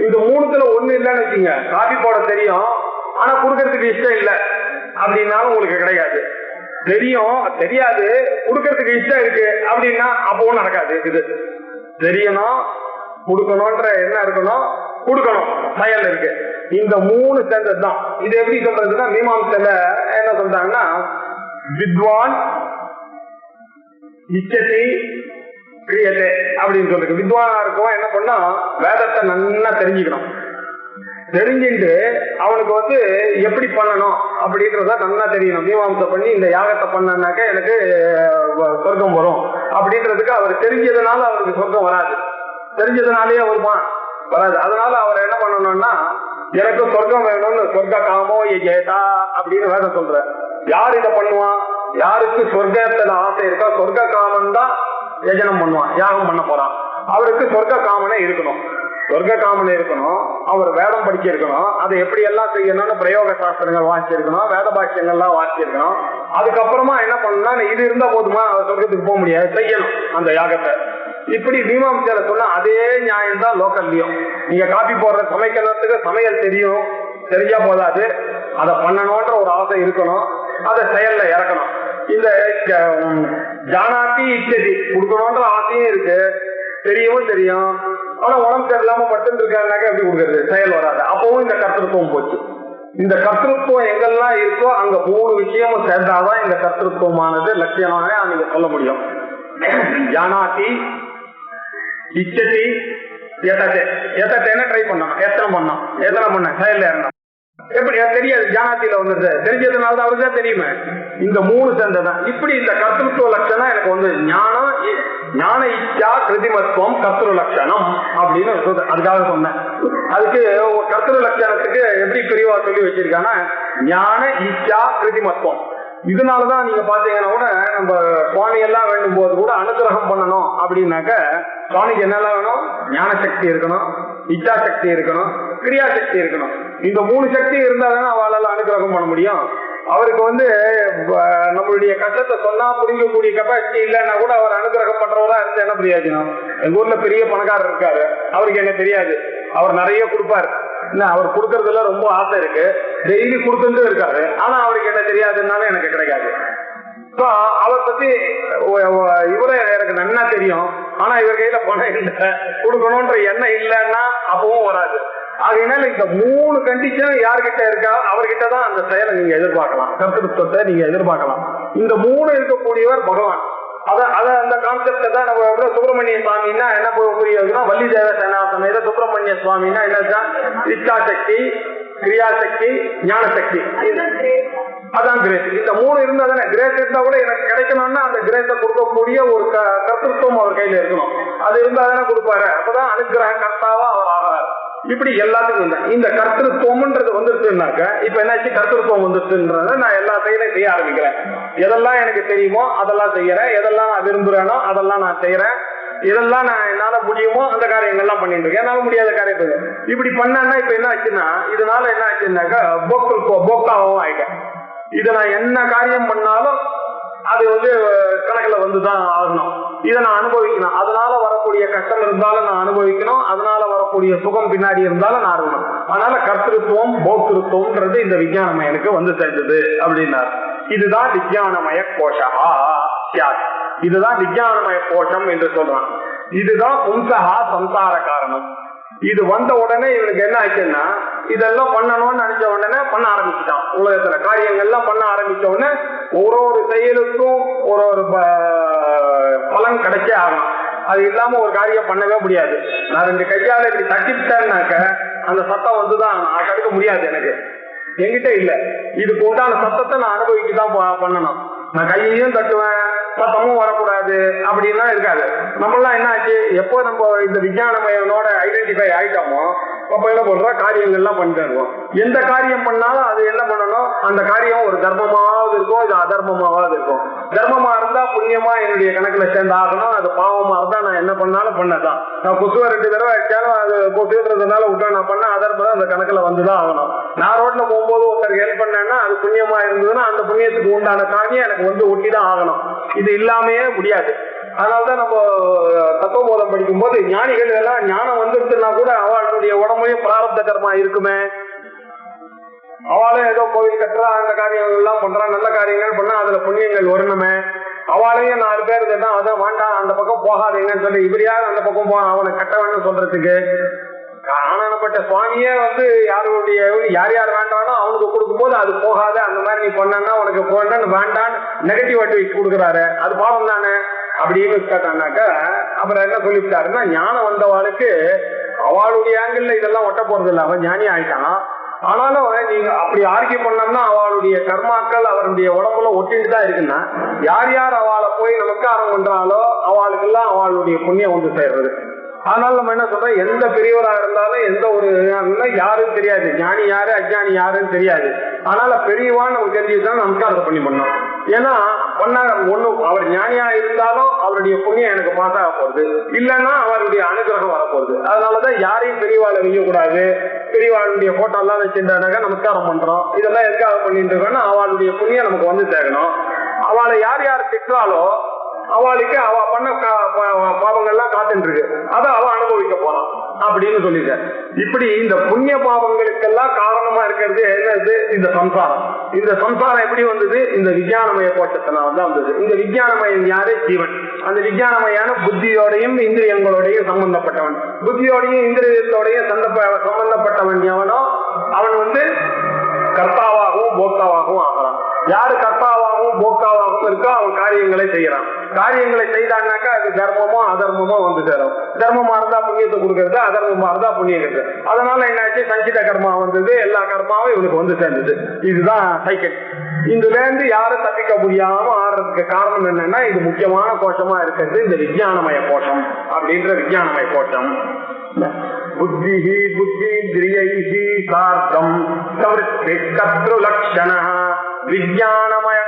இந்த 3த்துல ஒண்ணு இல்லைன்னு வச்சுங்க, காபி போட தெரியும் ஆனா கொடுக்கறதுக்கு இஷ்டம் இல்லை அப்படின்னாலும் உங்களுக்கு கிடையாது. தெரியும் தெரியாது கொடுக்கறதுக்கு இஷ்டம் இருக்கு அப்படின்னா அப்பவும் நடக்காது. இது தெரியணும், கொடுக்கணும்ன்ற என்ன இருக்கணும், கொடுக்கணும் செயல் இருக்கு. இந்த 3 சேர்ந்தது தான். இது எப்படி சொல்றதுன்னா மீமாம்சையில என்ன சொல்றாங்கன்னா வித்வான் இச்சதி கிரியதே அப்படின்னு சொல்றது. வித்வானா இருக்கவன் என்ன பண்ணா வேதத்தை நல்லா தெரிஞ்சுக்கணும். தெரிஞ்சுட்டு அவனுக்கு எப்படி பண்ணணும் அப்படின்றத நல்லா தெரியணும். மீமாம்சை பண்ணி இந்த யாகத்தை பண்ணாக்க எனக்கு சொர்க்கம் வரும் அப்படின்றதுக்கு அவர் தெரிஞ்சதுனால அவருக்கு சொர்க்கம் வராது, தெரிஞ்சதுனாலேயே வருமா வராது. அதனால அவர் என்ன பண்ணணும்னா எனக்கு சொர்க்கம் வேணும்னு சொர்க்க காமோ ஏதா அப்படின்னு வேதம் சொல்ற. யார் இதை பண்ணுவான், யாருக்கு சொர்க்கத்துல ஆசை இருக்கா, சொர்க்க காமன் தான் யஜனம் பண்ணுவான், யாகம் பண்ண போறான். அவருக்கு சொர்க்க காமனே இருக்கணும், சொர்க்க காமனே இருக்கணும். அவர் வேதம் படிச்சிருக்கணும், அதை எப்படி எல்லாம் செய்யணும்னு பிரயோக சாஸ்திரங்கள் வாசிச்சிருக்கணும், வேத பாஷ்யங்கள்லாம் வாசிச்சிருக்கணும். அதுக்கப்புறமா என்ன பண்ணணும்னா இது இருந்தா போதுமா, அவர் சொர்க்கத்துக்கு போக முடியாது, செய்யணும் அந்த யாகத்தை. இப்படி மீமாம்சையில சொன்னா அதே நியாயம் தான் லோக்கல்லையும். நீங்க காபி போடுற சமைக்கிறதுக்கு சமையல் தெரியும், தெரிஞ்சா போதாது, அதை பண்ணணும்ன்ற ஒரு ஆசை இருக்கணும், அதை செயல்ல இறக்கணும். இந்த ஜானாத்தி இச்சதி கொடுக்கணும்ன்ற ஆசையும் இருக்கு, தெரியவும் தெரியும். ஆனா உடம்பு சரியில்லாம பட்டு இருக்காருனாக்க எப்படி கொடுக்கறது, செயல் வராது. அப்பவும் இந்த கர்த்தத்துவம் போச்சு. இந்த கர்த்தத்துவம் எங்கெல்லாம் இருக்கோ அங்க 3 விஷயமும் சேர்ந்தாதான் இந்த கர்த்தத்துவமானது லட்சியமாக நீங்க சொல்ல முடியும். ஜானாதி, இச்சதி, எத்தனை ட்ரை பண்ணணும், எத்தனை பண்ண செயல்ல இருந்தா எப்படி தெரியாது. ஜானாத்தில வந்துட்டு தெரிஞ்சதுனால தான் அவருக்கு தான் தெரியுமே. இந்த 3 சேர்ந்ததான் இப்படி இந்த கர்த்தத்துவ லட்சணம் எனக்கு வந்து ஞான இச்சா கிருதிமத்துவம் கர்த்தரு லட்சணம் அப்படின்னு அதுக்காக சொன்னேன். அதுக்கு கர்த்தரு லட்சணத்துக்கு எப்படி பிரிவா சொல்லி வச்சிருக்காங்கன்னா ஞான இச்சா கிருதிமத்துவம். இதனாலதான் நீங்க பாத்தீங்கன்னா கூட நம்ம சுவாமி எல்லாம் வேண்டும் போது கூட அனுகிரகம் பண்ணணும் அப்படின்னாக்க சுவாமிக்கு என்னெல்லாம் வேணும்? ஞான சக்தி இருக்கணும், இச்சா சக்தி இருக்கணும், கிரியா சக்தி இருக்கணும். இந்த 3 சக்தி இருந்தா தானே அவளால அனுகிரகம் பண்ண முடியும். அவருக்கு வந்து நம்மளுடைய கஷ்டத்தை சொன்னா புரிஞ்சக்கூடிய கெப்பாசிட்டி இல்லைன்னா கூட அவர் அனுகிரகம் பண்றவரா இருந்து என்ன பிரயோஜனம்? எங்க ஊர்ல பெரிய பணக்காரர் இருக்காரு, அவருக்கு என்ன தெரியாது, அவர் நிறைய கொடுப்பாரு. அவர் கொடுக்கறதுல ரொம்ப ஆசை இருக்கு, டெய்லி கொடுத்துட்டு இருக்காரு. ஆனா அவருக்கு என்ன தெரியாதுன்னாலும் எனக்கு கிடைக்காது. அவரை பத்தி இவரை எனக்கு நன்னா தெரியும், ஆனா இவர் கையில பணம் இல்லை, கொடுக்கணும்ன்ற எண்ணம் இல்லைன்னா அப்பவும் வராது. அதனால இந்த 3 கண்டிஷன் யார்கிட்ட இருக்கா அவர்கிட்ட தான் அந்த செயலை நீங்க எதிர்பார்க்கலாம், கர்த்தத்துவத்தை நீங்க எதிர்பார்க்கலாம். இந்த 3 இருக்கக்கூடியவர் பகவான். அந்த கான்செப்ட் தான் நம்ம சுப்பிரமணிய சுவாமின்னா என்ன புரியுதுன்னா வள்ளி தேவ சேனாசமேத சுப்பிரமணிய சுவாமின்னா என்ன? இச்சா சக்தி, கிரியா சக்தி, ஞான சக்தி, அதான் கிரேஸ். இந்த 3 இருந்தா தானே கிரேஸ் இருந்தா கூட எனக்கு கிடைக்கணும்னா அந்த கிரேஸை கொடுக்கக்கூடிய ஒரு கர்த்தத்துவம் அவர் கையில இருக்கணும். அது இருந்தா தானே கொடுப்பாரு. அப்பதான் அனுகிரக கர்த்தாவா அவர் ஆகிறார். இப்படி எல்லாத்துக்கும் இந்த கர்த்தத்துவம்ன்றது வந்துருச்சுனாக்க இப்ப என்னாச்சு? கர்த்தத்துவம் வந்துருச்சுன்றத நான் எல்லா செயலையும் செய்ய ஆரம்பிக்கிறேன். எதெல்லாம் எனக்கு தெரியுமோ அதெல்லாம் செய்யறேன், எதெல்லாம் நான் விரும்புறேனோ அதெல்லாம் நான் செய்யறேன், இதெல்லாம் நான் என்னால முடியுமோ அந்த காரியங்கள்லாம் பண்ணிட்டு இருக்கேன், என்னால முடியாத காரியத்தை இப்படி பண்ணா இப்ப என்ன ஆச்சுன்னா இதனால என்ன ஆச்சுன்னாக்கா போக்தாவும் ஆயிட்டேன். இதை நான் என்ன காரியம் பண்ணாலும் அது வந்து கணக்குல வந்துதான் ஆகணும். இதை நான் அனுபவிக்கணும். அதனால வரக்கூடிய கஷ்டம் இருந்தாலும் நான் அனுபவிக்கணும், அதனால வரக்கூடிய சுகம் பின்னாடி இருந்தாலும் நான் இருக்கணும். அதனால கர்த்தத்துவம் போக்திருத்துவம்ன்றது இந்த விஞ்ஞானமயனுக்கு வந்து சேர்ந்தது அப்படின்னாரு. இதுதான் விஞ்ஞானமய கோஷா, இதுதான் விஞ்ஞானமய கோஷம் என்று சொல்றான். இதுதான் பும்சகா சம்சார காரணம். இது வந்த உடனே இவனுக்கு என்ன ஆச்சுன்னா இதெல்லாம் பண்ணணும்னு நினைச்ச உடனே பண்ண ஆரம்பிச்சுட்டான். உலகத்துல காரியங்கள்லாம் பண்ண ஆரம்பிச்ச உடனே ஒரு செயலுக்கும் ஒரு பலன் கிடைச்சே ஆகணும். அது இல்லாம ஒரு காரியம் பண்ணவே முடியாது. நான் 2 கையால இப்படி தட்டிட்டேன்னாக்க அந்த சத்தம் வந்துதான் தடுக்க முடியாது. எனக்கு என்கிட்ட இல்ல, இதுக்கு உண்டான சத்தத்தை நான் அனுபவிச்சுதான் பண்ணணும். நான் கையையும் தட்டுவேன், சத்தமும் வரக்கூடாது அப்படின்னா இருக்காது. நம்மளாம் என்ன ஆச்சு? எப்போ நம்ம இந்த விஞ்ஞானமயனோட ஐடென்டிஃபை ஆயிட்டோமோ அப்ப என்ன பண்றோம்? காரியங்கள்லாம் பண்ணிட்டு இருக்கோம். எந்த காரியம் பண்ணாலும் அது என்ன பண்ணணும்? அந்த காரியம் ஒரு தர்மமாவது இருக்கும், இது அதர்மமாவது இருக்கும். தர்மமா இருந்தா புண்ணியமா என்னுடைய கணக்குல சேர்ந்து ஆகணும், அது பாவமா இருந்தா நான் என்ன பண்ணாலும் பண்ணதான். நான் கொசுவை 2 தடவை அடிச்சாலும் அது கொசுன்றதுனால விட்டா நான் பண்ண அதர்மம் அந்த கணக்குல வந்துதான் ஆகணும். நான் ரோட்ல போகும்போது ஒருத்தருக்கு ஹெல்ப் பண்ணேன்னா அது புண்ணியமா இருந்ததுன்னா அந்த புண்ணியத்துக்கு உண்டான காரியம் எனக்கு வந்து ஒட்டிதான் ஆகணும். இது இல்லாமையே முடியாது. அதனாலதான் நம்ம தத்துவபோதம் படிக்கும் போது ஞானிகள் எல்லாம் ஞானம் வந்துருச்சுன்னா கூட அவளுடைய உடம்பையும் பிராரப்த கர்மா இருக்குமே, அவளே ஏதோ கோவில் கட்டுறா, அந்த காரியங்கள் எல்லாம் பண்றா, நல்ல காரியங்கள் பண்ணா அதுல புண்ணியங்கள் வரணுமே, அவளையும் 4 பேர் கேட்டா அதான் வேண்டாம் அந்த பக்கம் போகாதீங்கன்னு சொல்லி இவர் யார் அந்த பக்கம் போக அவனை கட்ட வேணும்னு சொல்றதுக்கு? ஆனானப்பட்ட சுவாமியே வந்து யாருடைய யார் யார் வேண்டானோ அவனுக்கு கொடுக்கும் போது அது போகாத, அந்த மாதிரி நீ பண்ணா உனக்கு போண்டான்னு வேண்டான்னு நெகட்டிவ் அட்வைஸ் கொடுக்குறாரு, அது பாவம் தானே அப்படின்னு கேட்டானாக்க அப்புறம் என்ன சொல்லிவிட்டாருன்னா ஞானம் வந்தவாளுக்கு அவளுடைய ஆங்கிள் இதெல்லாம் ஒட்ட போறது இல்லை, அவன் ஞானி ஆயிட்டான். ஆனாலும் நீங்க அப்படி ஆர்கியூ பண்ணோம்னா அவளுடைய கர்மாக்கள் அவருடைய உடம்புல ஒட்டிட்டு தான் இருக்குன்னா யார் யார் அவளை போய் நமஸ்காரம் பண்றாளோ அவளுக்கெல்லாம் அவளுடைய புண்ணியம் வந்து சேர்றது. அதனால நம்ம என்ன சொல்றோம்? எந்த பெரியவரா இருந்தாலும் எந்த ஒரு யாரும் தெரியாது, ஞானி யாரு அஜ்ஞானி யாருன்னு தெரியாது. அதனால பெரியவான்னு நமக்கு தெரிஞ்சுதான் நமஸ்காரத்தை பண்ணி பண்ணோம். ஏன்னா பண்ண ஒண்ணு அவர் ஞானியா இருந்தாலும் அவருடைய புண்ணியம் எனக்கு பாஸ் ஆக போறது, இல்லைன்னா அவருடைய அனுகிரகம் வரப்போகுது. அதனாலதான் யாரையும் பெரியவாளை வைக்கக்கூடாது, பெரியவாளுடைய போட்டோ எல்லாம் வச்சிருந்தாங்க நமஸ்காரம் பண்றோம். இதெல்லாம் எதுக்காக பண்ணிட்டு இருக்கோம்னா அவளுடைய புண்ணியம் நமக்கு வந்து சேரணும். அவளை யார் யார் திட்டாலோ அவளுக்கு அவ பண்ண பாவங்கள்லாம் காத்துட்டு இருக்கு, அதை அவ அனுபவிக்க போறான் அப்படின்னு சொல்லிட்ட. இப்படி இந்த புண்ணிய பாவங்களுக்கெல்லாம் காரணமா இருக்கிறது என்னது? இந்த சம்சாரம். இந்த சம்சாரம் எப்படி வந்தது? இந்த விஞ்ஞானமய கோஷத்தினால தான் வந்தது. இந்த விஞ்ஞானமயம் யாரு? ஜீவன். அந்த விஞ்ஞானமயான புத்தியோடையும் இந்திரியங்களோடையும் சம்பந்தப்பட்டவன். புத்தியோடையும் இந்திரியத்தோடையும் சம்பந்தப்பட்டவன் எவனோ அவன் வந்து கர்த்தாவாகவும் போக்தாவாகவும் ஆகிறான். யாரு கர்த்தாவாகவும் போக்தாவாகவும் இருக்கோ அவன் காரியங்களை செய்யறான். காரியங்களை செய்தான்னாக்கா அது தர்மமோ அதர்மமோ வந்து சேரும். தர்மமா இருந்தா புண்ணியத்தை கொடுக்கறது, அதர்மமா இருந்தா புண்ணியம் கொடுக்குறது. அதனால என்னாச்சு, சஞ்சித கர்மா வந்தது, எல்லா கர்மாவும் இவனுக்கு வந்து சேர்ந்தது. இதுதான் சைக்கிள். இதுல இருந்து யாரும் தப்பிக்க முடியாம ஆடுறதுக்கு காரணம் என்னன்னா, இது முக்கியமான கோஷமா இருக்கிறது இந்த விஞ்ஞானமய கோஷம் அப்படின்ற விஞ்ஞானமய கோஷம். புத்திஹி புத்திந்திரியைஹி சார்த்தம் பிரவೃತ್ತಿ கர்த்ருலக்ஷணஹ விஞ்ஞானமய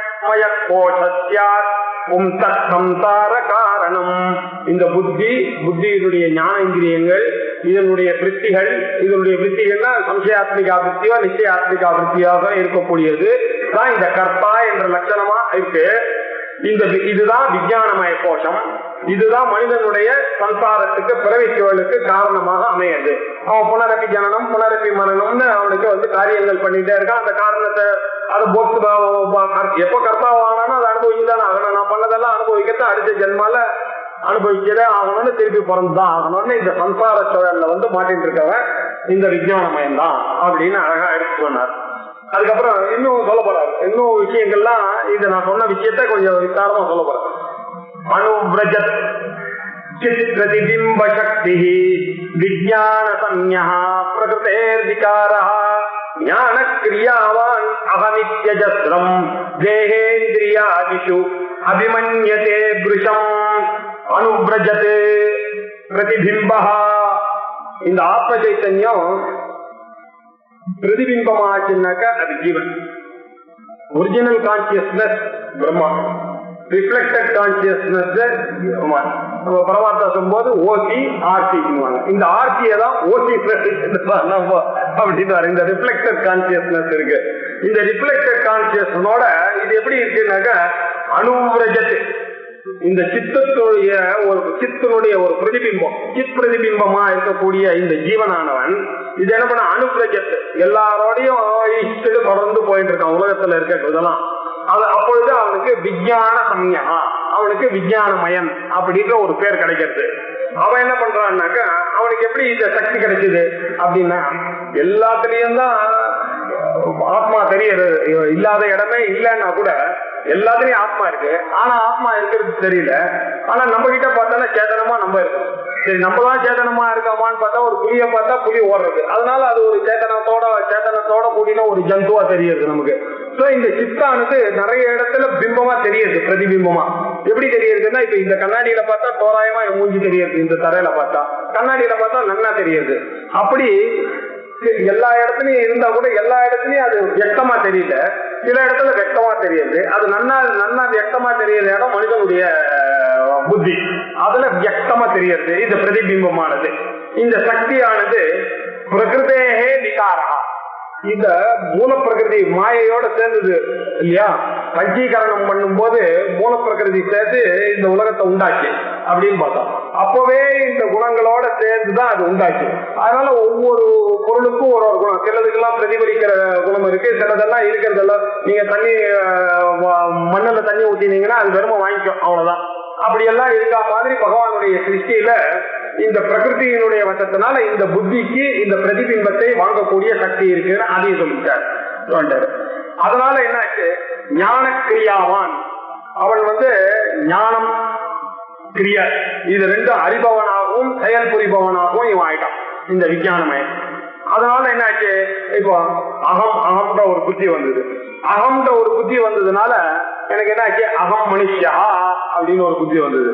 கோஷஸ்யாத் சம்சார காரணம். இந்த புத்தியினுடைய ஞானேந்திரியங்கள், இதனுடைய விருத்திகள், இதனுடைய விருத்திகள்னா சம்சயாத்மிகா விருத்தியோ நிச்சயாத்மிகா விருத்தியாக இருக்கக்கூடியது தான் இந்த கர்த்தா என்ற லட்சணமா இருக்கு. இதுதான் விஞ்ஞானமய கோஷம். இதுதான் மனிதனுடைய சம்சாரத்துக்கு பிறவிக்குவலுக்கு காரணமாக அமையுது. அவன் புனரப்பி ஜனனம் புனரப்பி மரணம்னு அவனுக்கு வந்து காரியங்கள் பண்ணிட்டே இருக்கான். அந்த காரணத்தை அது போக்கு எப்ப கர்த்தாவானாலும் அதை அனுபவிச்சுதான் ஆகணும். நான் பண்ணதெல்லாம் அனுபவிக்கிறத அடுத்த ஜென்மால அனுபவிக்கதே ஆகணும்னு திருப்பி பிறந்துதான் ஆகணும்னு இந்த சம்சார சூழல்ல வந்து மாட்டிட்டு இருக்கவன் இந்த விஞ்ஞானமயம் தான் அப்படின்னு அழகா எடுத்து சொன்னார். அதுக்கப்புறம் இன்னும் சொல்ல போறாரு. இன்னும் விஷயங்கள்லாம் இது நான் சொன்ன விஷயத்த கொஞ்சம் விசாரமா சொல்ல போறேன். அனுவ்ரஜத் சித் பிரதிபிம்ப சக்தி விஞ்ஞான சம்யா பிரகிருதேர் விகாரஹ ஞான கிரியாவான் அகமித்யஜஸ்ரம் தேஹேந்திரியாதிஷு அபிமன்யதே புருஷம். அனுவ்ரஜத் பிரதிபிம்பஹ, இந்த ஆத்ம சைத்தன்யம் பிரதிபிம்பமாச்சுன்னாக்கா அது ஜீவன். Original consciousness Brahma, reflected consciousness பரமாத்மா சொல்லும்போது ஓசி ஆர்சி. இந்த ஆர்சியை தான் ஓசி அப்படின்னு இந்த ரிஃப்ளெக்டட் கான்சியஸ்னஸ் இருக்கு. இந்த ரிஃப்ளெக்டட் கான்சியஸ்னோட இது எப்படி இருக்குன்னாக்கா அனுவ்ரஜத்து, இந்த சித்தனுடைய ஒரு பிரதிபிம்பம், சித் பிரதிபிம்பமா இருக்கக்கூடிய இந்த ஜீவனானவன் இது என்ன பண்ண அனுப்ரஜத் எல்லாரோடையும் தொடர்ந்து போயிட்டு இருக்கான் உலகத்துல இருக்கிறதெல்லாம். அது அப்பொழுது அவனுக்கு விஞ்ஞான சம்யா, அவனுக்கு விஞ்ஞானமயன் அப்படின்ற ஒரு பேர் கிடைக்கிறது. அவன் என்ன பண்றான்னாக்கா, அவனுக்கு எப்படி இந்த சக்தி கிடைச்சது அப்படின்னா, எல்லாத்துலயும் தான் ஆத்மா தெரியுது. இல்லாத இடமே இல்லைன்னா கூட எல்லாத்துலயும் ஆத்மா இருக்கு. ஆனா ஆத்மா இருக்கிறது தெரியல. ஆனா நம்ம கிட்ட பார்த்தாலும் சேதனமா நம்ம இருக்கோம். சரி, நம்மதான் சேதனமா இருக்கோமான்னு பார்த்தா ஒரு புலிய பார்த்தா புலி ஓடுறது. அதனால அது ஒரு சேதனத்தோட கூடின ஒரு ஜந்துவா தெரியுது நமக்கு. இந்த சித்தானது நிறைய இடத்துல பிம்பமா தெரியுது, பிரதிபிம்பமா. எப்படி தெரியுதுன்னா, இப்ப இந்த கண்ணாடியில பார்த்தா தோராயமா மூஞ்சி தெரியுது, இந்த தரையில பார்த்தா கண்ணாடியில பார்த்தா நன்னா தெரியுது. அப்படி எல்லா இடத்துலயும் இருந்தா கூட எல்லா இடத்துலயும் அது வெக்தமா தெரியல, சில இடத்துல வெக்தமா தெரியுது. அது நன்னா வெக்தமா தெரியற இடம் மனிதனுடைய புத்தி, அதுல வியக்தமா தெரியுது இந்த பிரதிபிம்பமானது. இந்த சக்தியானது பிரகிருதேஹே விகாரா, இந்த மூல பிரகிருதி மாயையோட சேர்ந்தது இல்லையா. பஞ்சீகரணம் பண்ணும் போது மூல பிரகிருதி சேர்த்து இந்த உலகத்தை உண்டாச்சு அப்படின்னு பார்த்தோம். அப்பவே இந்த குணங்களோட சேர்ந்துதான் அது உண்டாச்சு. அதனால ஒவ்வொரு பொருளுக்கும் ஒரு ஒரு குணம், சிலதுக்கெல்லாம் பிரதிபலிக்கிற குணம் இருக்கு, சிலதெல்லாம் இருக்கிறதெல்லாம் நீங்க தண்ணி மண்ணுல தண்ணி ஊத்தினீங்கன்னா அது வெறுமை வாங்கிக்கும், அவ்வளவுதான். அப்படியெல்லாம் இருக்கா மாதிரி பகவானுடைய சிருஷ்டியில இந்த பிரகிருதியினுடைய வசத்தினால இந்த புத்திக்கு இந்த பிரதிபிம்பத்தை வாங்கக்கூடிய சக்தி இருக்குன்னு அதையும் சொல்லிட்டார். அதனால என்னாச்சு, ஞான கிரியாவான், அவன் வந்து ஞானம் கிரியா இது ரெண்டும் அறிபவனாகவும் செயல் புரிபவனாகவும் இவன் ஆயிட்டான் இந்த விஞ்ஞானமயம். அதனால என்னாச்சு, இப்போ அகம்ன்ற ஒரு புத்தி வந்தது. அகம்ன்ற ஒரு புத்தி வந்ததுனால எனக்கு என்னாச்சு, அகம் மனுஷா அப்படின்னு ஒரு புத்தி வந்தது.